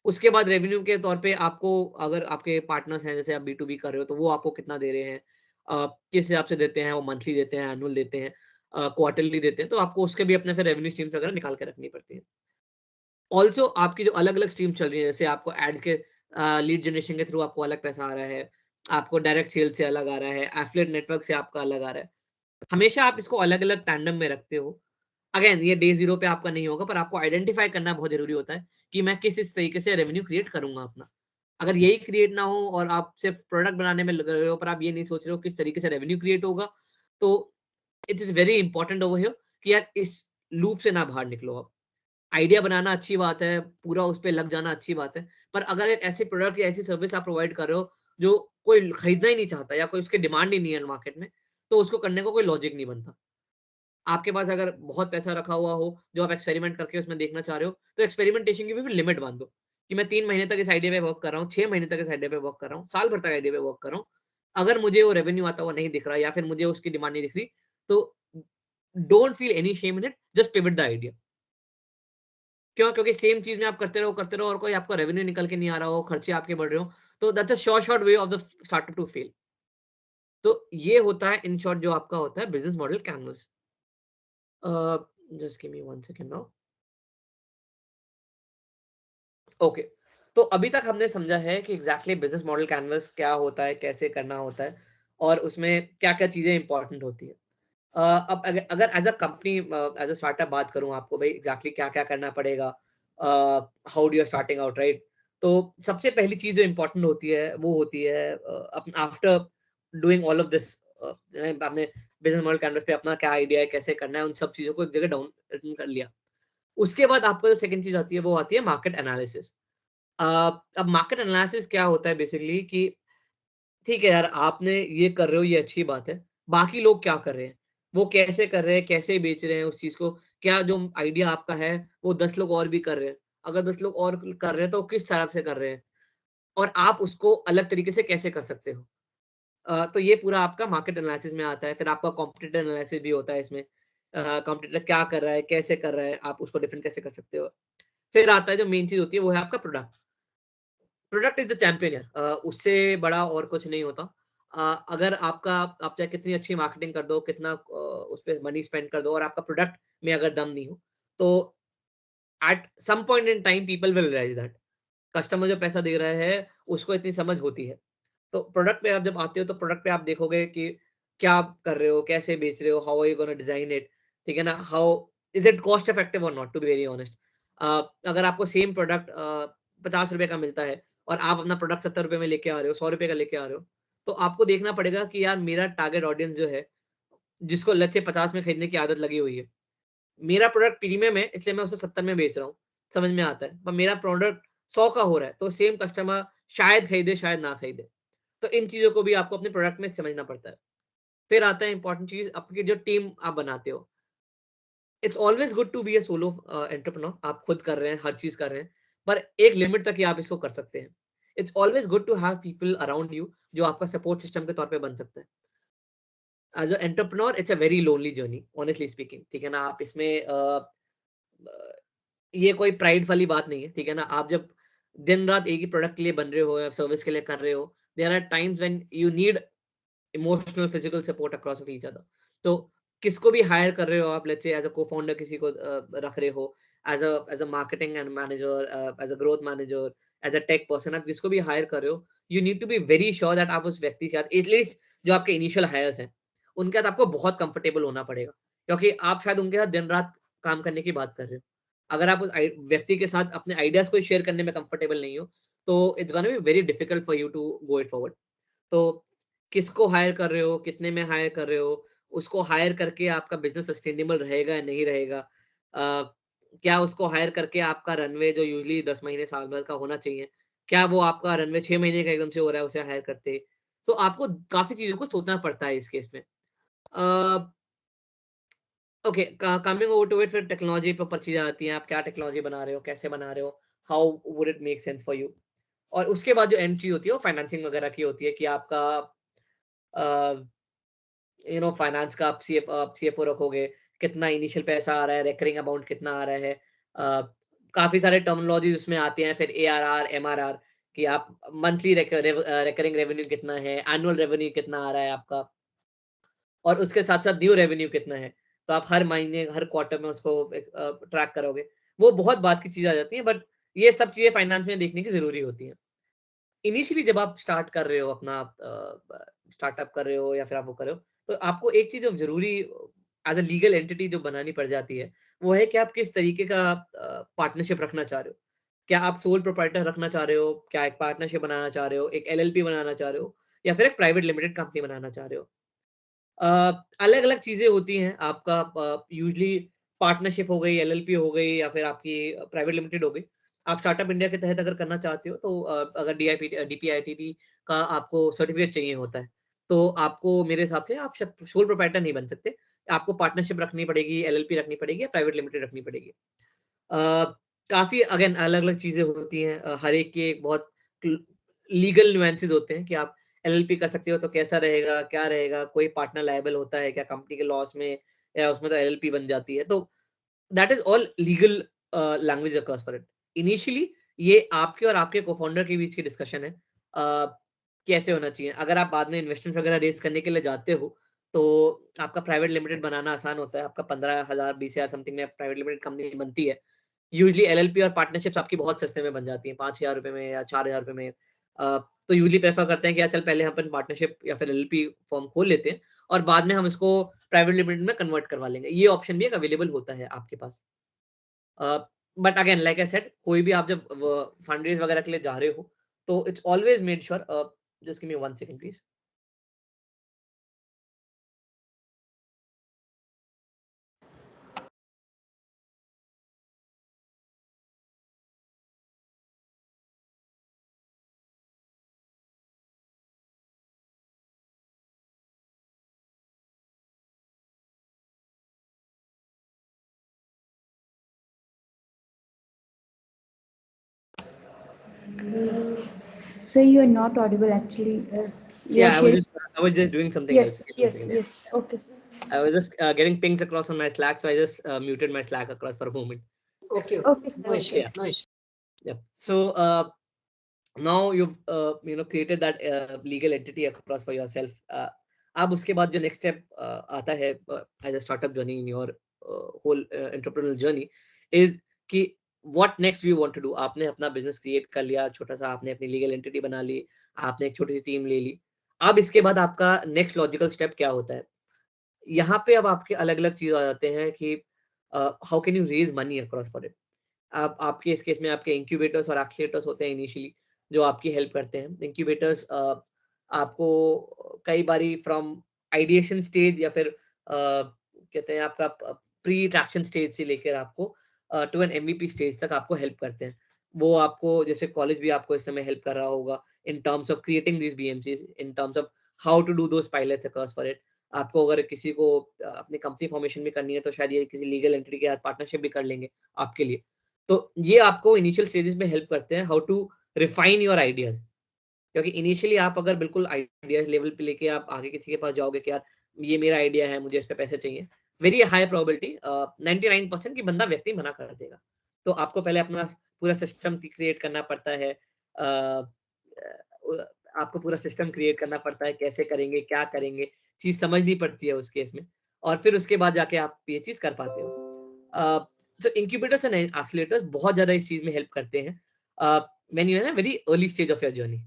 उसके बाद रेवेन्यू के तौर पे आपको, अगर आपके पार्टनर्स हैं, जैसे आप बी टू बी कर रहे हो, तो वो आपको कितना दे रहे हैं, किस हिसाब से देते हैं, वो मंथली देते हैं, एनुअल देते हैं, क्वार्टरली देते हैं, तो आपको उसके भी अपने फिर रेवेन्यू स्ट्रीम्स वगैरह निकाल के रखनी पड़ती है। ऑल्सो आपकी जो अलग-अलग स्ट्रीम चल रही है, जैसे आपको एड्स के लीड जनरेशन के थ्रू आपको अलग पैसा आ रहा है, आपको डायरेक्ट सेल से अलग आ रहा है, एफिलिएट नेटवर्क से आपका अलग आ रहा है। हमेशा आप इसको अलग-अलग टैंडम में रखते हो। अगेन ये डे 0 पे आपका नहीं होगा, पर आपको आइडेंटिफाई करना बहुत ज़रूरी होता है कि मैं किस इस तरीके से रेवेन्यू क्रिएट करूँगा अपना। अगर यही क्रिएट ना हो और आप सिर्फ प्रोडक्ट बनाने में लगे हुए हो, पर आप ये नहीं सोच रहे हो किस तरीके से रेवेन्यू क्रिएट होगा, तो it is very important over here कि यार इस लूप से ना बाहर निकलो आप। आइडिया बनाना अच्छी बात है, पूरा उस पे लग जाना अच्छी बात है, पर अगर एक ऐसी प्रोडक्ट या ऐसी सर्विस आप प्रोवाइड कर रहे हो, जो कोई खरीदना ही नहीं चाहता या कोई उसकी डिमांड ही नहीं है मार्केट में, तो उसको करने का कोई लॉजिक नहीं बनता। आपके पास अगर बहुत पैसा रखा हुआ हो, जो आप एक्सपेरिमेंट करके उसमें देखना चाह रहे हो, तो एक्सपेरिमेंटेशन की भी फिर लिमिट बाँध दो, कि मैं 3 महीने तक इस आइडिया पे वर्क कर रहा हूँ, 6 महीने तक इस आइडिया पे वर्क कर रहा हूँ, साल भर तक आइडिया पे वर्क कर रहा हूँ। अगर मुझे वो रेवेन्यू आता हुआ नहीं दिख रहा या फिर मुझे उसकी डिमांड नहीं दिख रही, तो don't feel any shame in it, just pivot the idea. क्यों? क्योंकि सेम चीज़ में आप करते रहो और कोई आपका रेवेन्यू निकल के नहीं आ रहा हो, खर्चे आपके बढ़ रहे हो, तो that's a sure way of the startup to fail. तो ये होता है इन शॉर्ट जो आपका होता है business model canvas. Uh, just give me 1 second now. Okay, तो अभी तक हमने समझा है कि एग्जैक्टली बिजनेस मॉडल कैनवस क्या होता है, कैसे करना होता है और उसमें क्या-क्या चीज़ें इंपॉर्टेंट होती है। अब अगर as a company, as a startup बात करूँ आपको भाई एग्जैक्टली क्या-क्या करना पड़ेगा, how do you are starting out, right? तो सबसे पहली चीज़ जो इंपॉर्टेंट होती है वो होती है after doing all of this, आपने बिजनेस मॉडल कैनवस पे अपना क्या आइडिया है, कैसे करना है, उन सब चीज़ों को एक जगह डाउन कर लिया। उसके बाद आपको जो सेकंड चीज़ आती है वो आती है मार्केट एनालिसिस। अ, अब मार्केट एनालिसिस क्या होता है बेसिकली कि ठीक है यार, आपने ये कर रहे हो ये अच्छी बात है। बाकी लोग क्या कर रहे हैं? वो कैसे कर रहे हैं? कैसे बेच रहे हैं उस चीज़ को? क्या जो आइडिया आपका है वो 10 लोग और भी कर रहे हैं? अगर 10 लोग और कर रहे हैं तो किस तरह से कर रहे हैं? और आप उसको अलग तरीके से कैसे कर सकते हो? तो ये पूरा आपका मार्केट एनालिसिस में आता है। फिर आपका कॉम्पिटिटर एनालिसिस भी होता है इसमें। कॉम्पिटिटर क्या कर रहा है? कैसे कर रहा है? आप उसको डिफरेंट कैसे कर सकते हो? फिर आता है जो मेन चीज़ होती है वो है आपका product. Product is the champion यार, उससे बड़ा और कुछ नहीं होता। अगर आप चाहे कितनी अच्छी मार्केटिंग कर दो, कितना उस पर मनी स्पेंड कर दो, और आपका प्रोडक्ट में अगर दम नहीं हो, तो at some point in time people will realise that customer जो पैसा दे रहा है उसको इतनी समझ होती है। तो प्रोडक्ट पे आप जब आते हो तो प्रोडक्ट पे आप देखोगे कि क्या आप कर रहे हो, कैसे बेच रहे हो, how are you gonna design it, ठीक है ना, how is it cost effective और not, to be very honest. अगर आपको सेम प्रोडक्ट 50 रुपए का मिलता है और आप अपना प्रोडक्ट 70 रुपए में लेके आ रहे हो, 100 रुपए का लेके आ रहे हो, तो आपको देखना पड़ेगा कि यार मेरा टारगेट ऑडियंस जो है, जिसको लेट्स से 50 में खरीदने की आदत लगी हुई है, मेरा प्रोडक्ट प्रीमियम है इसलिए मैं उसे 70 में बेच रहा हूँ, समझ में आता है, पर मेरा प्रोडक्ट 100 का हो रहा है तो सेम कस्टमर शायद खरीदे शायद ना खरीदे। तो इन चीजों को भी आपको अपने प्रोडक्ट में समझना पड़ता है। फिर आता है इंपॉर्टेंट चीज, आपकी जो टीम आप बनाते हो। It's always good to be a solo entrepreneur, आप खुद कर रहे हैं, हर चीज कर रहे हैं, पर एक लिमिट तक ही आप इसको कर सकते हैं। It's always good to have people around you जो आपका सपोर्ट सिस्टम के तौर पे बन सकता है। As a entrepreneur it's a very lonely journey, honestly speaking, ठीक है ना। आप इसमें ये कोई प्राइड वाली बात नहीं है, ठीक है ना। आप जब दिन रात एक ही प्रोडक्ट के लिए बन रहे हो या सर्विस के लिए कर रहे हो, there are times when you need emotional physical support across of each other. तो किसको भी हायर कर रहे हो आप, let's say as a cofounder किसी को रख रहे हो, as a marketing and manager, as a growth manager, as a tech person, आप जिसको भी हायर कर रहे हो, you need to be very sure that आप उस व्यक्ति के साथ, एटलीस्ट जो आपके इनिशियल हायर्स हैं, उनके साथ आपको बहुत कंफर्टेबल होना पड़ेगा, क्योंकि आप शायद उनके साथ दिन रात काम करने की बात कर रहे हो। अगर आप उस व्यक्ति के साथ अपने आइडियाज को शेयर करने में कंफर्टेबल नहीं हो, तो it's gonna be very difficult for you to go it forward. तो किसको हायर कर रहे हो, कितने में हायर कर रहे हो, उसको हायर करके आपका बिज़नेस सस्टेनेबल रहेगा या नहीं रहेगा? क्या उसको हायर करके आपका रनवे जो यूजुअली 10 महीने, साल भर का होना चाहिए, क्या वो आपका रनवे 6 महीने का एकदम से हो रहा है उसे हायर करते? तो आपको काफ़ी चीज़ों को सोचना पड़ता है इस केस में। Uh, okay, coming over to it, फिर टेक्नोलॉजी पे चीज़ें आती हैं, आप क्या टेक्नोलॉजी बना रहे हो, कैसे बना रहे हो, how would it make sense for you? और उसके बाद जो एंड चीज़ होती है वो फाइनेंसिंग वगैरह की होती है कि आपका अ फाइनेंस का आप सीएफओ रखोगे, कितना इनिशियल पैसा आ रहा है, रिकरिंग अमाउंट कितना आ रहा है। काफ़ी सारे टर्मिनोलॉजीज़ उसमें आती हैं, फिर एआरआर, एमआरआर, कि आप मंथली रिकरिंग रेवेन्यू कितना है, एनुअल रेवेन्यू कितना आ रहा है आपका, और उसके साथ-साथ न्यू रेवेन्यू कितना है। तो आप हर महीने, हर क्वार्टर में उसको ट्रैक करोगे। वो बहुत बात की चीज़ आ जाती है, बट ये सब चीज़ें फाइनेंस में देखने की ज़रूरी होती हैं। इनिशियली जब आप स्टार्ट कर रहे हो अपना स्टार्टअप कर रहे हो या फिर आप वो कर रहे हो, तो आपको एक चीज़ जो ज़रूरी एज़ अ लीगल एंटिटी जो बनानी पड़ जाती है, वो है कि आप किस तरीके का पार्टनरशिप रखना चाह रहे हो। क्या आप सोल प्रोप्राइटर रखना चाह रहे हो? क्या एक पार्टनरशिप बनाना चाह रहे हो? एक एलएलपी बनाना चाह रहे हो? या फिर एक प्राइवेट लिमिटेड कंपनी बनाना चाह रहे हो? अ, अलग-अलग चीज़ें होती हैं। आपका यूजुअली पार्टनरशिप हो गई, एलएलपी हो गई, या फिर आपकी प्राइवेट लिमिटेड हो गई। आप स्टार्टअप इंडिया के तहत अगर करना चाहते हो, तो अगर डीपीआईटीटी का आपको सर्टिफिकेट चाहिए होता है, तो आपको मेरे हिसाब से आप सोल प्रोप्राइटर नहीं बन सकते। आपको पार्टनरशिप रखनी पड़ेगी, एलएलपी रखनी पड़ेगी या प्राइवेट लिमिटेड रखनी पड़ेगी। अ, काफ़ी अगेन अलग-अलग चीज़ें होती हैं। हर एक के एक बहुत ल लीगल नुएंसेस होते हैं कि आप एलएलपी कर सकते हो तो कैसा रहेगा, क्या रहेगा, कोई पार्टनर लायबल होता है क्या कंपनी के लॉस में, या उसमें तो एलएलपी बन जाती है। तो that is all legal language across for it. Initially ये आपके और आपके को-फाउंडर के बीच की डिस्कशन है। कैसे होना चाहिए। अगर आप बाद में इन्वेस्टमेंट वगैरह रेज़ करने के लिए जाते हो, तो आपका प्राइवेट लिमिटेड बनाना आसान होता है। आपका 15,000 20,000 समथिंग में प्राइवेट लिमिटेड कंपनी बनती है। यूजुअली एलएलपी और पार्टनरशिप्स आपकी बहुत सस्ते में बन जाती हैं, ₹5,000 में या ₹4,000 में। तो यूजुअली प्रेफर करते हैं कि यार चल पहले हम अपन पार्टनरशिप या फिर एलएलपी फॉर्म खोल लेते हैं और बाद में हम इसको प्राइवेट लिमिटेड में कन्वर्ट करवा लेंगे। ये ऑप्शन भी एक अवेलेबल होता है आपके पास। Uh, but again like I said, कोई भी आप जब फंड रेज़ वगैरह के लिए जा रहे हो, तो it's always made sure, just give me 1 second please. So you are not audible actually. You are Yeah, sharing. I was just doing something else. Yes, Give me a yes, second, yeah. yes. Okay, sir. I was just getting pings across on my Slack, so I just muted my Slack across for a moment. Okay, Okay, sir. no Okay. issues, Yeah. no issues. Yeah. So now you've created that legal entity across for yourself. अब उसके बाद जो next step आता है as a startup journey in your whole entrepreneurial journey is कि what next do you want to do. आपने अपना business create कर लिया छोटा सा, आपने अपनी legal entity बना ली, आपने एक छोटी सी टीम ले ली। अब इसके बाद आपका next logical step क्या होता है? यहाँ पे अब आपके अलग-अलग चीज़ आ जाते हैं कि how can you raise money across for it. आप आपके इस केस में आपके इंक्यूबेटर्स और एक्सीलरेटर्स होते हैं इनिशियली, जो आपकी हेल्प करते हैं। इंक्यूबेटर्स आपको कई बारी फ्रॉम आइडिएशन स्टेज या फिर कहते हैं आपका प्री ट्रैक्शन स्टेज से लेकर आपको टू एन एमवीपी स्टेज तक आपको हेल्प करते हैं। वो आपको जैसे कॉलेज भी आपको इस समय हेल्प कर रहा होगा in terms of creating these BMCs, in terms of how to do those pilots across for it. आपको अगर किसी को अपनी कंपनी फॉर्मेशन भी करनी है तो शायद ये किसी लीगल एंटिटी के साथ पार्टनरशिप भी कर लेंगे आपके लिए। तो ये आपको इनिशियल स्टेजेस में हेल्प करते हैं how to refine your ideas. क्योंकि इनिशियली आप अगर बिल्कुल आइडियाज लेवल पे लेके आप आगे किसी के पास जाओगे कि यार ये मेरा आइडिया है, मुझे इस पे पैसे चाहिए, वेरी हाई प्रोबेबिलिटी 99% की बंदा व्यक्ति मना कर देगा। तो आपको पहले अपना पूरा सिस्टम क्रिएट करना पड़ता है। आपको पूरा सिस्टम क्रिएट करना पड़ता है, कैसे करेंगे, क्या करेंगे, चीज समझनी पड़ती है उस केस में, और फिर उसके बाद जाके आप ये चीज कर पाते हो। तो इंक्यूबेटर्स एंड एक्सीलरेटर्स बहुत ज्यादा इस चीज में हेल्प करते हैं when you are in a very early stage of your journey.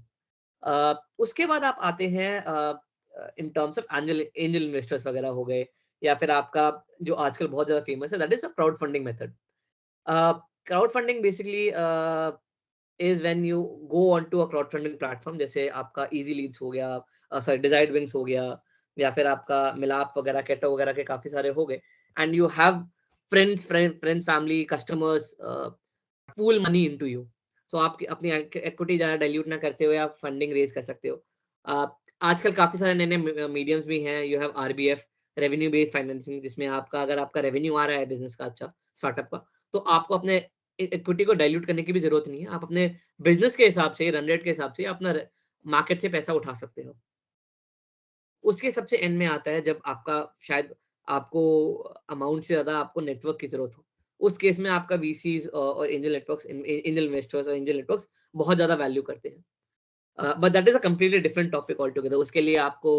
उसके बाद आप आते हैं in terms of angel investors वगैरह हो गए, या फिर आपका जो आजकल बहुत ज्यादा फेमस है that is a crowd funding method. Crowd funding basically is when you go on to a crowd funding platform, जैसे आपका इजी लीड्स हो गया, सॉरी डिजायर्ड विंग्स हो गया, या फिर आपका मिलाप वगैरह, केटो वगैरह के काफी सारे हो गए, and you have friends family customers pool money into you. So आप अपनी इक्विटी ज्यादा डाइल्यूट ना करते हुए आप फंडिंग रेज कर सकते हो। आजकल काफी सारे नए नए मीडियम्स भी हैं। You have RBF, revenue based financing, जिसमें आपका अगर आपका रेवेन्यू आ रहा है बिजनेस का अच्छा, स्टार्टअप का, तो आपको अपने इक्विटी को डाइल्यूट करने की भी जरूरत नहीं है। आप अपने बिजनेस के हिसाब से, रन रेट के हिसाब से अपना मार्केट से पैसा उठा सकते हो। उसके सबसे एंड में आता है जब आपका शायद आपको अमाउंट से ज्यादा आपको नेटवर्क की जरूरत हो। उस केस में आपका वीसीज और एंजल नेटवर्क्स, एंजल इन्वेस्टर्स और एंजल नेटवर्क्स बहुत ज्यादा वैल्यू करते हैं। But that is a completely different topic all together. उसके लिए आपको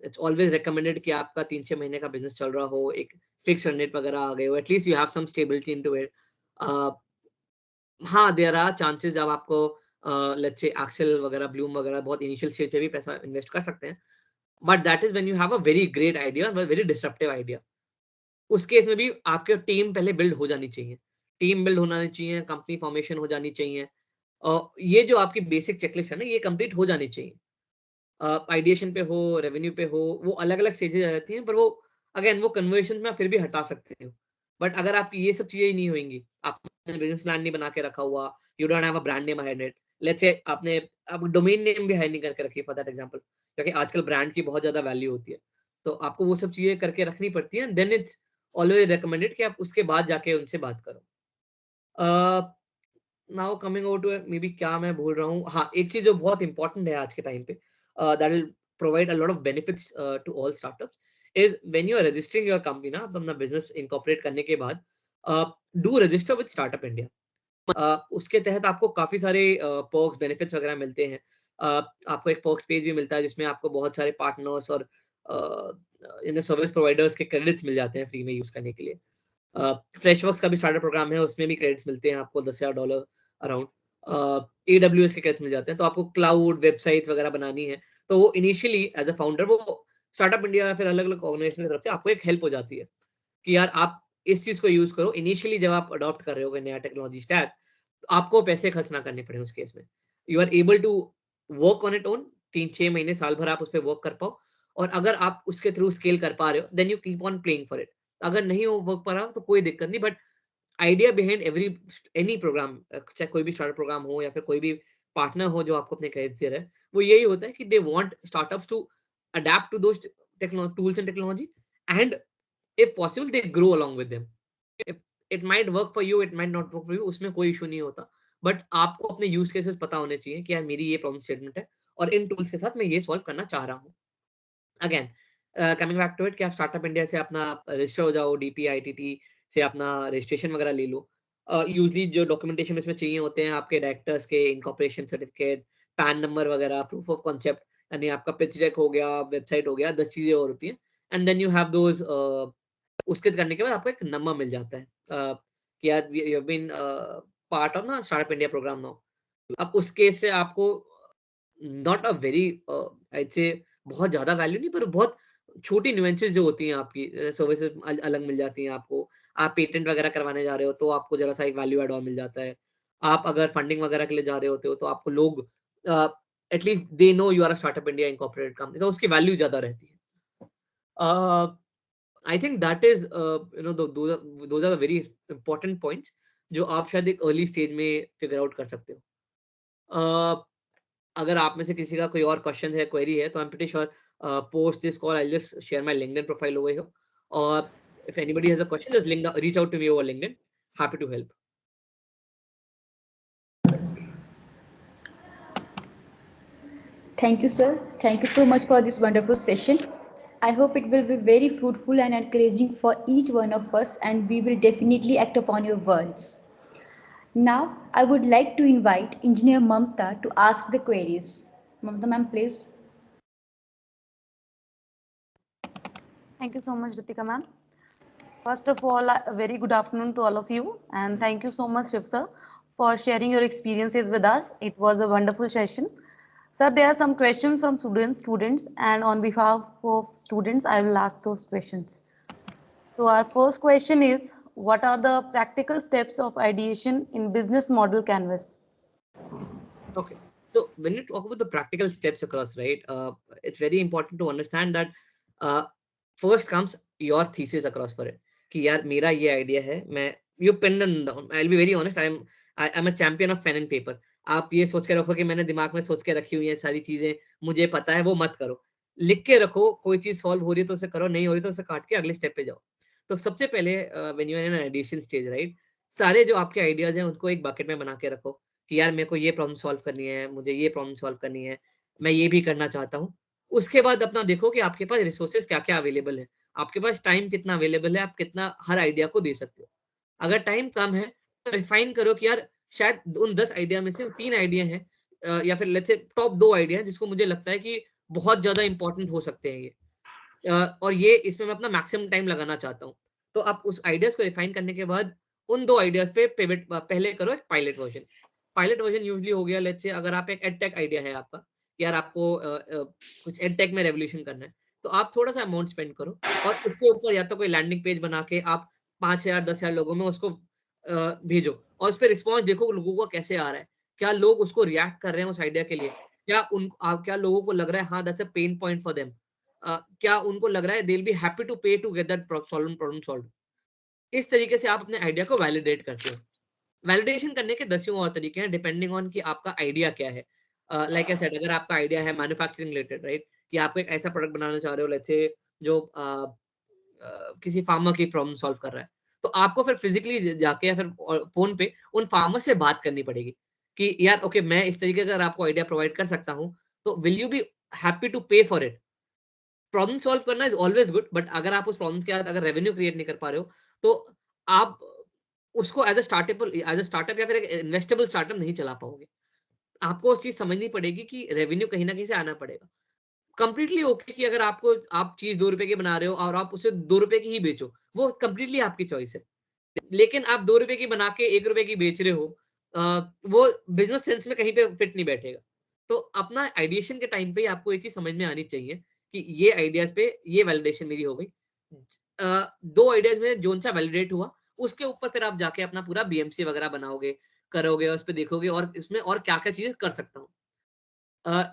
इट्स ऑलवेज रिकमेंडेड कि आपका 3-6 महीने का बिजनेस चल रहा हो, एक फिक्स रन रेट वगैरह आ गए हो, at least you have some stability into it. हाँ, देयर आर चांसेस जब आपको लेट्स से एक्सेल वगैरह, ब्लूम वगैरह बहुत इनिशियल स्टेज पे भी पैसा इन्वेस्ट कर सकते हैं, but that is when you have a very great idea, very disruptive idea. उस केस में भी आपकी टीम पहले बिल्ड हो जानी चाहिए, टीम बिल्ड होना चाहिए, कंपनी फॉर्मेशन हो जानी चाहिए, और ये जो आपकी बेसिक चेकलिस्ट है ना, ये कंप्लीट हो जानी चाहिए। आइडिएशन पे हो, रेवेन्यू पे हो, वो अलग अलग स्टेजेस आ जाती हैं, पर वो अगेन वो कन्वर्सेशन में आप फिर भी हटा सकते हो। बट अगर आपकी ये सब चीजें ही नहीं होंगी, आपने बिजनेस प्लान नहीं बना के रखा हुआ, you don't have a brand name ahead it, let's say आपने अब डोमेन नेम भी हायर नहीं करके रखी फॉर दैट एग्जांपल, क्योंकि आजकल ब्रांड की बहुत ज्यादा वैल्यू होती है, तो आपको वो सब चीजें करके रखनी पड़ती है। देन इट्स ऑलवेज रिकमेंडेड कि आप उसके बाद जाके उनसे बात करो। Now coming over to maybe क्या मैं भूल रहा हूँ, हाँ एक चीज जो बहुत इंपॉर्टेंट है आज के टाइम पे, that will provide a lot of benefits to all startups, is when you are registering your company ना, अपना बिजनेस इनकॉर्पोरेट करने के बाद, do register with startup India. उसके तहत आपको काफी सारे पर्क्स, बेनिफिट्स वगैरह मिलते हैं। आपको एक पर्क्स पेज भी मिलता है जिसमें आपको बहुत सारे पार्टनर्स और इन सर्विस प्रोवाइडर्स के क्रेडिट्स मिल जाते हैं फ्री में यूज करने के लिए। फ्रेशवर्क्स का भी स्टार्टअप प्रोग्राम है, उसमें भी क्रेडिट्स मिलते हैं आपको $10,000 अराउंड। AWS के क्रेडिट्स मिल जाते हैं। तो आपको क्लाउड वेबसाइट्स वगैरह बनानी है, तो वो इनिशियली एज अ फाउंडर वो स्टार्टअप इंडिया या फिर अलग अलग ऑर्गेनाइजेशन की तरफ से आपको एक हेल्प हो जाती है कि यार आप इस चीज को यूज करो। इनिशियली जब आप अडॉप्ट कर रहे हो नया टेक्नोलॉजी स्टैक, तो आपको पैसे खर्च ना करने पड़े उस केस में। You are able to work on it own, 3-6 महीने, साल भर आप उस पर वर्क कर पाओ, और अगर आप उसके थ्रू स्केल कर पा रहे हो, then you keep on playing for it. अगर नहीं हो वर्क पर तो कोई दिक्कत नहीं, but idea behind every any programme, चाहे कोई भी स्टार्टअप प्रोग्राम हो या फिर कोई भी पार्टनर हो जो आपको अपने क्रेडिट दे रहा है, वो यही होता है कि they want startups to adapt to those tools and technology, and if possible they grow along with them. It might work for you, it might not work for you, उसमें कोई इशू नहीं होता, बट आपको अपने use cases पता होने चाहिए कि यार मेरी ये प्रॉब्लम स्टेटमेंट है और इन टूल्स के साथ मैं ये सॉल्व करना चाह रहा हूँ। Again coming back to it, कि आप स्टार्टअप इंडिया से अपना रजिस्टर हो जाओ, DPIITT से अपना रजिस्ट्रेशन वगैरह ले लो। यूजली जो डॉक्यूमेंटेशन इसमें चाहिए होते हैं आपके डायरेक्टर्स के इनकॉर्पोरेशन सर्टिफिकेट, पैन नंबर वगैरह, प्रूफ ऑफ कॉन्सेप्ट, यानी आपका पिच डेक हो गया, वेबसाइट हो गया, 10 चीजें और होती हैं। And then you have those, उसके करने के बाद आपको एक नंबर मिल जाता है कि यार you have been part of ना स्टार्टअप इंडिया प्रोग्राम नाउ। अब उस केस से आपको नॉट अ वेरी आई से बहुत ज्यादा वैल्यू नहीं, पर बहुत छोटी न्यूएंसेस जो होती हैं आपकी सर्विसेज अलग मिल जाती हैं आपको। आप पेटेंट वगैरह करवाने जा रहे हो तो आपको जरा सा एक वैल्यू एड और मिल जाता है। आप अगर फंडिंग वगैरह के लिए जा रहे होते हो तो आपको लोग at least they know you are a startup India incorporated company, तो उसकी वैल्यू ज्यादा रहती है। I think that is you know those are the very important points जो आप शायद एक अर्ली स्टेज में फिगर आउट कर सकते हो। अगर आप में से किसी का कोई और क्वेश्चन है, क्वेरी है, तो I am pretty sure post this call I just share my LinkedIn profile over here, और if anybody has a question, just reach out to me over LinkedIn. Happy to help. Thank you, sir. Thank you so much for this wonderful session. I hope it will be very fruitful and encouraging for each one of us, and we will definitely act upon your words. Now, I would like to invite Engineer Mamta to ask the queries. Mamta ma'am, please. Thank you so much, Ritika ma'am. First of all, a very good afternoon to all of you, and thank you so much, Shiv sir, for sharing your experiences with us. It was a wonderful session. Sir, there are some questions from students, and on behalf of students, I will ask those questions. So our first question is, what are the practical steps of ideation in business model canvas? Okay. So when you talk about the practical steps across, right, it's very important to understand that first comes your thesis across for it. कि यार मेरा ये idea है, मैं you pen down. I'll be very honest. I'm a champion of pen and paper. आप ये सोच के रखो कि मैंने दिमाग में सोच के रखी हुई है सारी चीजें, मुझे पता है, वो मत करो। लिख के रखो, कोई चीज सॉल्व हो रही है तो उसे करो, नहीं हो रही तो उसे काट के अगले स्टेप पे जाओ। तो सबसे पहले when you are in an ideation stage, right, सारे जो आपके आइडियाज हैं उनको एक बकेट में बना के रखो कि यार मेरे को ये प्रॉब्लम सॉल्व करनी है, मुझे ये प्रॉब्लम सॉल्व करनी है, मैं ये भी करना चाहता हूँ। उसके बाद अपना देखो कि आपके पास रिसोर्सेज क्या क्या अवेलेबल है, आपके पास टाइम कितना अवेलेबल है, आप कितना हर आइडिया को दे सकते हो। अगर टाइम कम है तो रिफाइन करो कि यार शायद उन 10 आइडिया में से 3 आइडिया हैं, या फिर लेट्स से टॉप 2 आइडिया हैं जिसको मुझे लगता है कि बहुत ज्यादा इंपॉर्टेंट हो सकते हैं ये, और ये इसमें मैं अपना मैक्सिमम टाइम लगाना चाहता हूँ। तो आप उस आइडियाज को रिफाइन करने के बाद उन 2 आइडियाज पे पिवट पहले करो एक pilot version. Pilot version usually हो गया, लेट्स से अगर आप एक एडटेक आइडिया है आपका, यार आपको कुछ एडटेक में रेवोल्यूशन करना है, तो आप थोड़ा सा अमाउंट स्पेंड करो और उसके ऊपर या तो कोई लैंडिंग पेज बना के आप 5,000 10,000 लोगों में उसको भेजो और उस पर रिस्पॉन्स देखो लोगों को कैसे आ रहा है, क्या लोग उसको रिएक्ट कर रहे हैं उस आइडिया के लिए, क्या लोगों को लग रहा है हाँ that's a pain point for them, क्या उनको लग रहा है they will be happy to pay to get that problem solve. इस तरीके से आप अपने आइडिया को वैलिडेट करते हो। वैलिडेशन करने के 10 और तरीके हैं डिपेंडिंग ऑन कि आपका आइडिया क्या है। लाइक आई सेड, अगर आपका आइडिया है मैन्युफैक्चरिंग रिलेटेड, राइट, कि आपको एक ऐसा प्रोडक्ट बनाना चाह रहे हो लेट्स से जो किसी फार्मर की प्रॉब्लम सॉल्व कर रहा है, तो आपको फिर फिजिकली जाके या फिर फोन पे उन फार्मर से बात करनी पड़ेगी कि यार ओके मैं इस तरीके का अगर आपको आइडिया प्रोवाइड कर सकता हूँ तो will you be happy to pay for it. Problem solve करना इज ऑलवेज गुड, बट अगर आप उस प्रॉब्लम के साथ अगर रेवेन्यू क्रिएट नहीं कर पा रहे हो तो आप उसको एज अ स्टार्टअप या फिर एक इन्वेस्टेबल स्टार्टअप नहीं चला पाओगे। आपको उस चीज समझनी पड़ेगी कि रेवेन्यू कहीं ना कहीं से आना पड़ेगा। कंप्लीटली ओके कि अगर आप चीज 2 रुपए की बना रहे हो और आप उसे 2 रुपए की ही बेचो, वो कंप्लीटली आपकी चॉइस है। लेकिन आप 2 रुपए की बना के 1 रुपए की बेच रहे हो, वो बिजनेस सेंस में कहीं पे फिट नहीं बैठेगा। तो अपना आइडिएशन के टाइम पे आपको एक चीज समझ में आनी चाहिए कि ये आइडियाज पे ये वैलिडेशन मेरी हो गई। 2 आइडियाज में जोन सा वैलिडेट हुआ, उसके ऊपर फिर आप जाके अपना पूरा बीएमसी वगैरह बनाओगे, करोगे, उस पे देखोगे और इसमें और क्या-क्या चीजें कर सकता हूँ।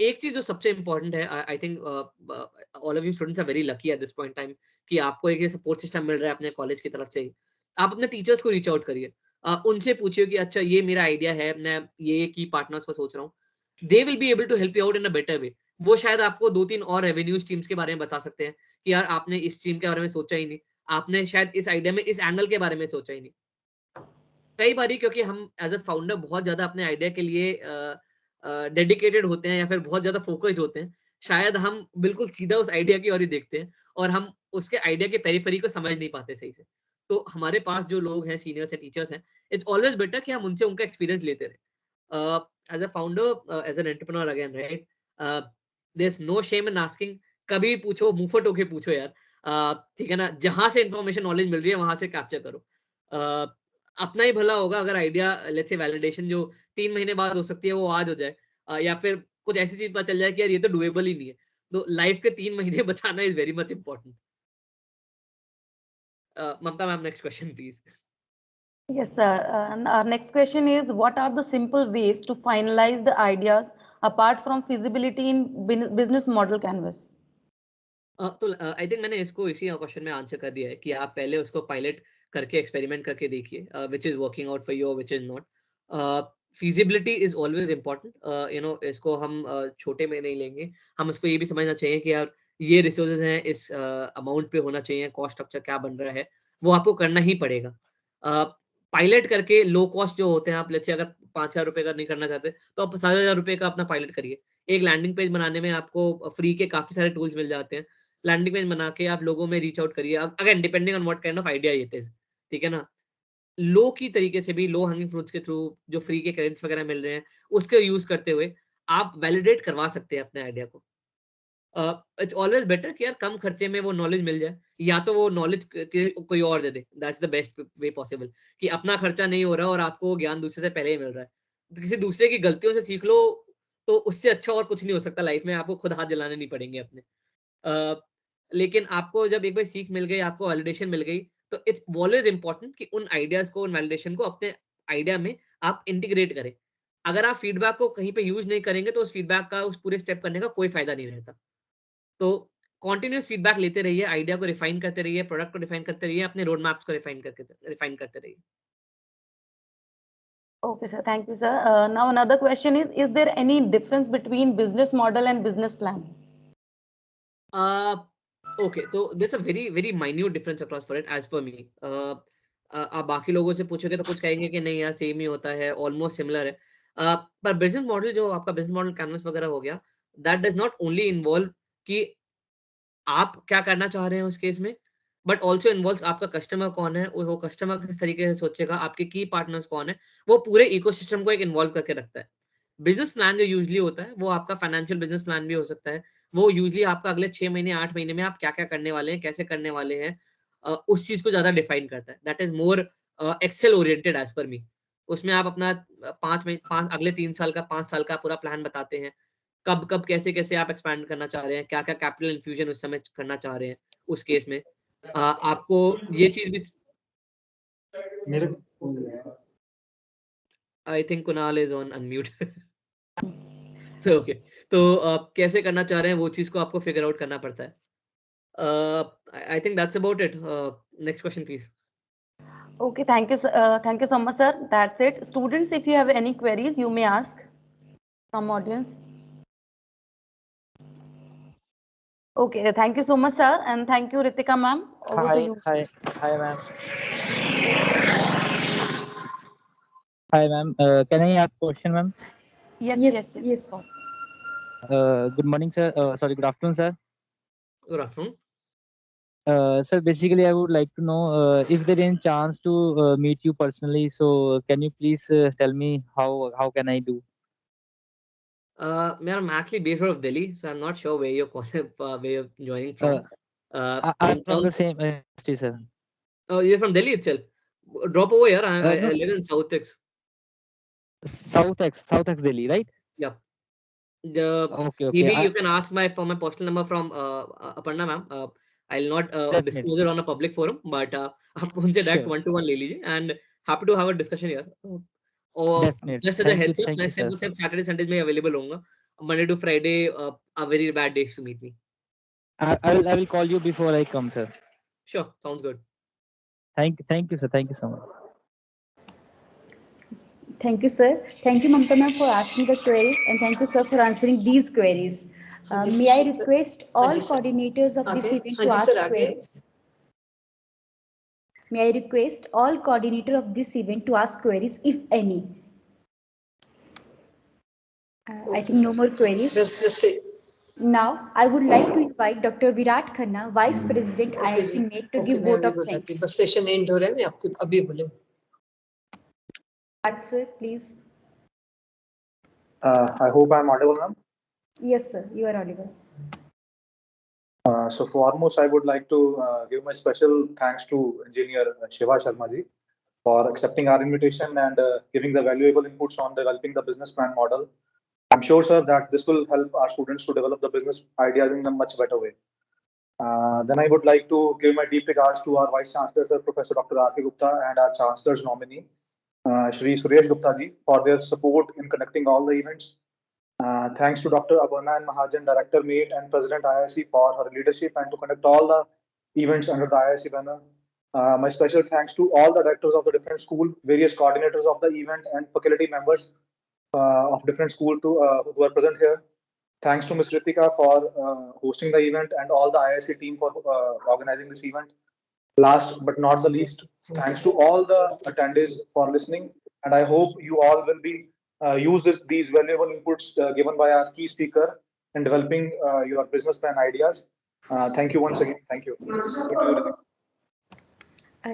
एक चीज जो सबसे इम्पोर्टेंट है, I think all of you students are very lucky at this point time कि आपको एक ये सपोर्ट सिस्टम मिल रहा है अपने कॉलेज की तरफ से ही। आप अपने टीचर्स को रीच आउट करिए, उनसे पूछिए कि अच्छा ये मेरा आइडिया है, मैं ये की पार्टनर्स का सोच रहा हूँ। They will be able to help you out in a better way. वो शायद आपको 2-3 और रेवेन्यू स्ट्रीम्स के बारे में बता सकते हैं कि यार आपने इस स्ट्रीम के बारे में सोचा ही नहीं, आपने शायद इस आइडिया में इस एंगल के बारे में सोचा ही नहीं। कई बारी क्योंकि हम एज अ फाउंडर बहुत ज्यादा अपने आइडिया के लिए डेडिकेटेड होते हैं या फिर बहुत ज्यादा फोकस्ड होते हैं, शायद हम बिल्कुल सीधा उस आइडिया की ओर ही देखते हैं और हम उसके आइडिया के पेरिफेरी को समझ नहीं पाते सही से। तो हमारे पास जो लोग हैं, सीनियर्स हैं, टीचर्स हैं, इट्स ऑलवेज बेटर कि हम उनसे उनका एक्सपीरियंस लेते रहे। As a founder, as an entrepreneur again, right, there is no shame in asking. कभी पूछो, मुंह फट होके पूछो यार, ठीक है ना, जहां से इंफॉर्मेशन नॉलेज मिल रही है वहां से कैप्चर करो। अपना ही भला होगा अगर आइडिया, लेट्स से वैलिडेशन जो 3 महीने बाद हो सकती है वो आज हो जाए, या फिर कुछ ऐसी चीज पता चल जाए कि यार ये तो डुएबल ही नहीं है। तो लाइफ के 3 महीने बचाना is very much important. Mamta ma'am, next question, please. Yes, sir. And our next question is, what are the simple ways to finalize the ideas apart from feasibility in business model canvas? तो I think मैंने इसको इसी question में answer कर दिया है कि आप पहले उसको पायलट करके एक्सपेरिमेंट करके देखिए, which is working out for you, which is not. Feasibility is always important, इसको हम छोटे में नहीं लेंगे। हम इसको ये भी समझना चाहिए कि यार ये रिसोर्सेज हैं, इस अमाउंट पे होना चाहिए, कॉस्ट स्ट्रक्चर क्या बन रहा है, वो आपको करना ही पड़ेगा। पायलट करके लो कॉस्ट जो होते हैं, आप लेट्स से अगर 5,000 रुपए का नहीं करना चाहते तो आप 7,000 रुपए का अपना पायलट करिए। एक लैंडिंग पेज बनाने में आपको फ्री के काफी सारे टूल्स मिल जाते हैं। लैंडिंग पेज बना के आप लोगों में रीच आउट करिए, again depending on what kind of idea it is, ठीक है ना। लो की तरीके से भी, लो हंगिंग फ्रूट्स के थ्रू जो फ्री के क्रेडिट्स वगैरह मिल रहे हैं उसके यूज करते हुए आप वैलिडेट करवा सकते हैं अपने आइडिया को। इट्स ऑलवेज बेटर कि यार कम खर्चे में वो नॉलेज मिल जाए, या तो वो नॉलेज कोई और दे दे, that's the best way possible, कि अपना खर्चा नहीं हो रहा और आपको ज्ञान दूसरे से पहले ही मिल रहा है। तो किसी दूसरे की गलतियों से सीख लो, तो उससे अच्छा और कुछ नहीं हो सकता लाइफ में, आपको खुद हाथ जलाने नहीं पड़ेंगे अपने। लेकिन आपको जब एक बार सीख मिल गई, आपको वैलिडेशन मिल गई, तो इट्स ऑलवेज इंपॉर्टेंट कि उन आइडियाज को, उन वैलिडेशन को अपने आइडिया में आप इंटीग्रेट करें। अगर आप फीडबैक को कहीं पे यूज नहीं करेंगे तो उस फीडबैक का, उस पूरे स्टेप करने का कोई फायदा नहीं रहता। तो कॉन्टिन्यूस फीडबैक लेते रहिए, आइडिया को रिफाइन करते रहिए, प्रोडक्ट को रिफाइन करते रहिए, अपने रोड मैप्स को रिफाइन करते रहिए। Okay, sir. Thank you, sir. Now another question is there any difference between business model and business plan? Okay, so there's a very minute difference across for it as per me. आप बाकी लोगों से पूछोगे तो कुछ कहेंगे कि नहीं यार सेम ही होता है, ऑलमोस्ट सिमिलर है। पर बिजनेस मॉडल, जो आपका बिजनेस मॉडल कैनवस वगैरह हो गया, that does not only involve कि आप क्या करना चाह रहे हैं उस केस में, बट ऑल्सो इन्वॉल्व आपका कस्टमर कौन है, वो कस्टमर किस तरीके से सोचेगा, आपके की पार्टनर्स कौन है, वो पूरे इकोसिस्टम को एक इन्वॉल्व करके रखता है। बिजनेस प्लान जो यूजली होता है वो आपका फाइनेंशियल बिजनेस प्लान भी हो सकता है। वो यूजली आपका अगले 6 महीने 8 महीने में आप क्या क्या करने वाले हैं, कैसे करने वाले हैं, उस चीज को ज्यादा डिफाइन करता है। That is more excel oriented as per me. उसमें आप अपना 5 अगले 3 साल का, 5 साल का पूरा प्लान बताते हैं, कब कब कैसे कैसे आप एक्सपैंड करना चाह रहे हैं, क्या क्या कैपिटल इन्फ्यूजन उस समय करना चाह रहे हैं। उस केस में आपको ये चीज भी, I think Kunal is on unmute. तो ओके, तो कैसे करना चाह रहे हैं वो चीज को आपको फिगर आउट करना पड़ता है। I think that's about it. Next question please. Okay, thank you, thank you so much, sir. That's it. Students, if you have any queries, you may ask from audience. Okay, thank you so much, sir, and thank you, Ritika ma'am. Over to you. Hi, ma'am. Hi, ma'am. Can I ask question, ma'am? Yes. Good morning, sir. Sorry, good afternoon, sir. Good afternoon. Sir, basically, I would like to know if there is any chance to meet you personally. So, can you please tell me how can I do? I'm actually based out of Delhi, so I'm not sure where you're calling, where you're joining from. I'm in from the terms, same university, sir. oh, you're from Delhi itself. Drop over here. I No, live in South Ex. South Ex Delhi, right? Yeah. Okay. Maybe you can ask for my personal number from Aparna ma'am. I'll not disclose it on a public forum, but आप उनसे direct Sure. 1-to-1 ले लीजिए, and happy to have a discussion here. और Definitely. just as a Thank you, heads up, thank मैं you, sir. सिर्फ Saturday Sundays में available होऊंगा। Monday to Friday are very bad days to meet me. I will call you before I come, sir. Sure, sounds good. Thank you, sir. Thank you so much. Thank you, sir. Thank you, Mamta ma'am, for asking the queries, and thank you, sir, for answering these queries. May I request all coordinators of this event to ask queries? May I request all coordinator of this event to ask queries, if any? I think no more queries. Just say. Now, I would like to invite Dr. Virat Khanna, Vice President IISc NET, to okay give मैं vote अभी of बताती thanks. हूँ, बस session and हो रहा है, मैं आपको अभी बोलूँ. Virat sir, please. I hope I'm audible, ma'am. Yes, sir, you are audible. So foremost, I would like to give my special thanks to Engineer Shiva Sharma ji for accepting our invitation and giving the valuable inputs on developing the business plan model. I'm sure, sir, that this will help our students to develop the business ideas in a much better way. Then I would like to give my deep regards to our Vice Chancellor, Sir, Professor Dr. R.K. Gupta, and our Chancellor's nominee, Shri Suresh Gupta ji, for their support in conducting all the events. Thanks to Dr. Aparna and Mahajan, Director Mate and President IISc, for her leadership and to conduct all the events under the IISc banner. My special thanks to all the directors of the different school, various coordinators of the event, and faculty members of different school who are present here. Thanks to Ms. Ritika for hosting the event and all the IISc team for organizing this event. Last but not the least, thanks to all the attendees for listening, and I hope you all will be use these valuable inputs given by our key speaker in developing your business plan ideas. Thank you once again. Thank you. Over to you, Ritika.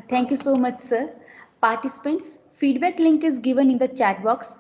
Thank you so much, sir. Participants, feedback link is given in the chat box.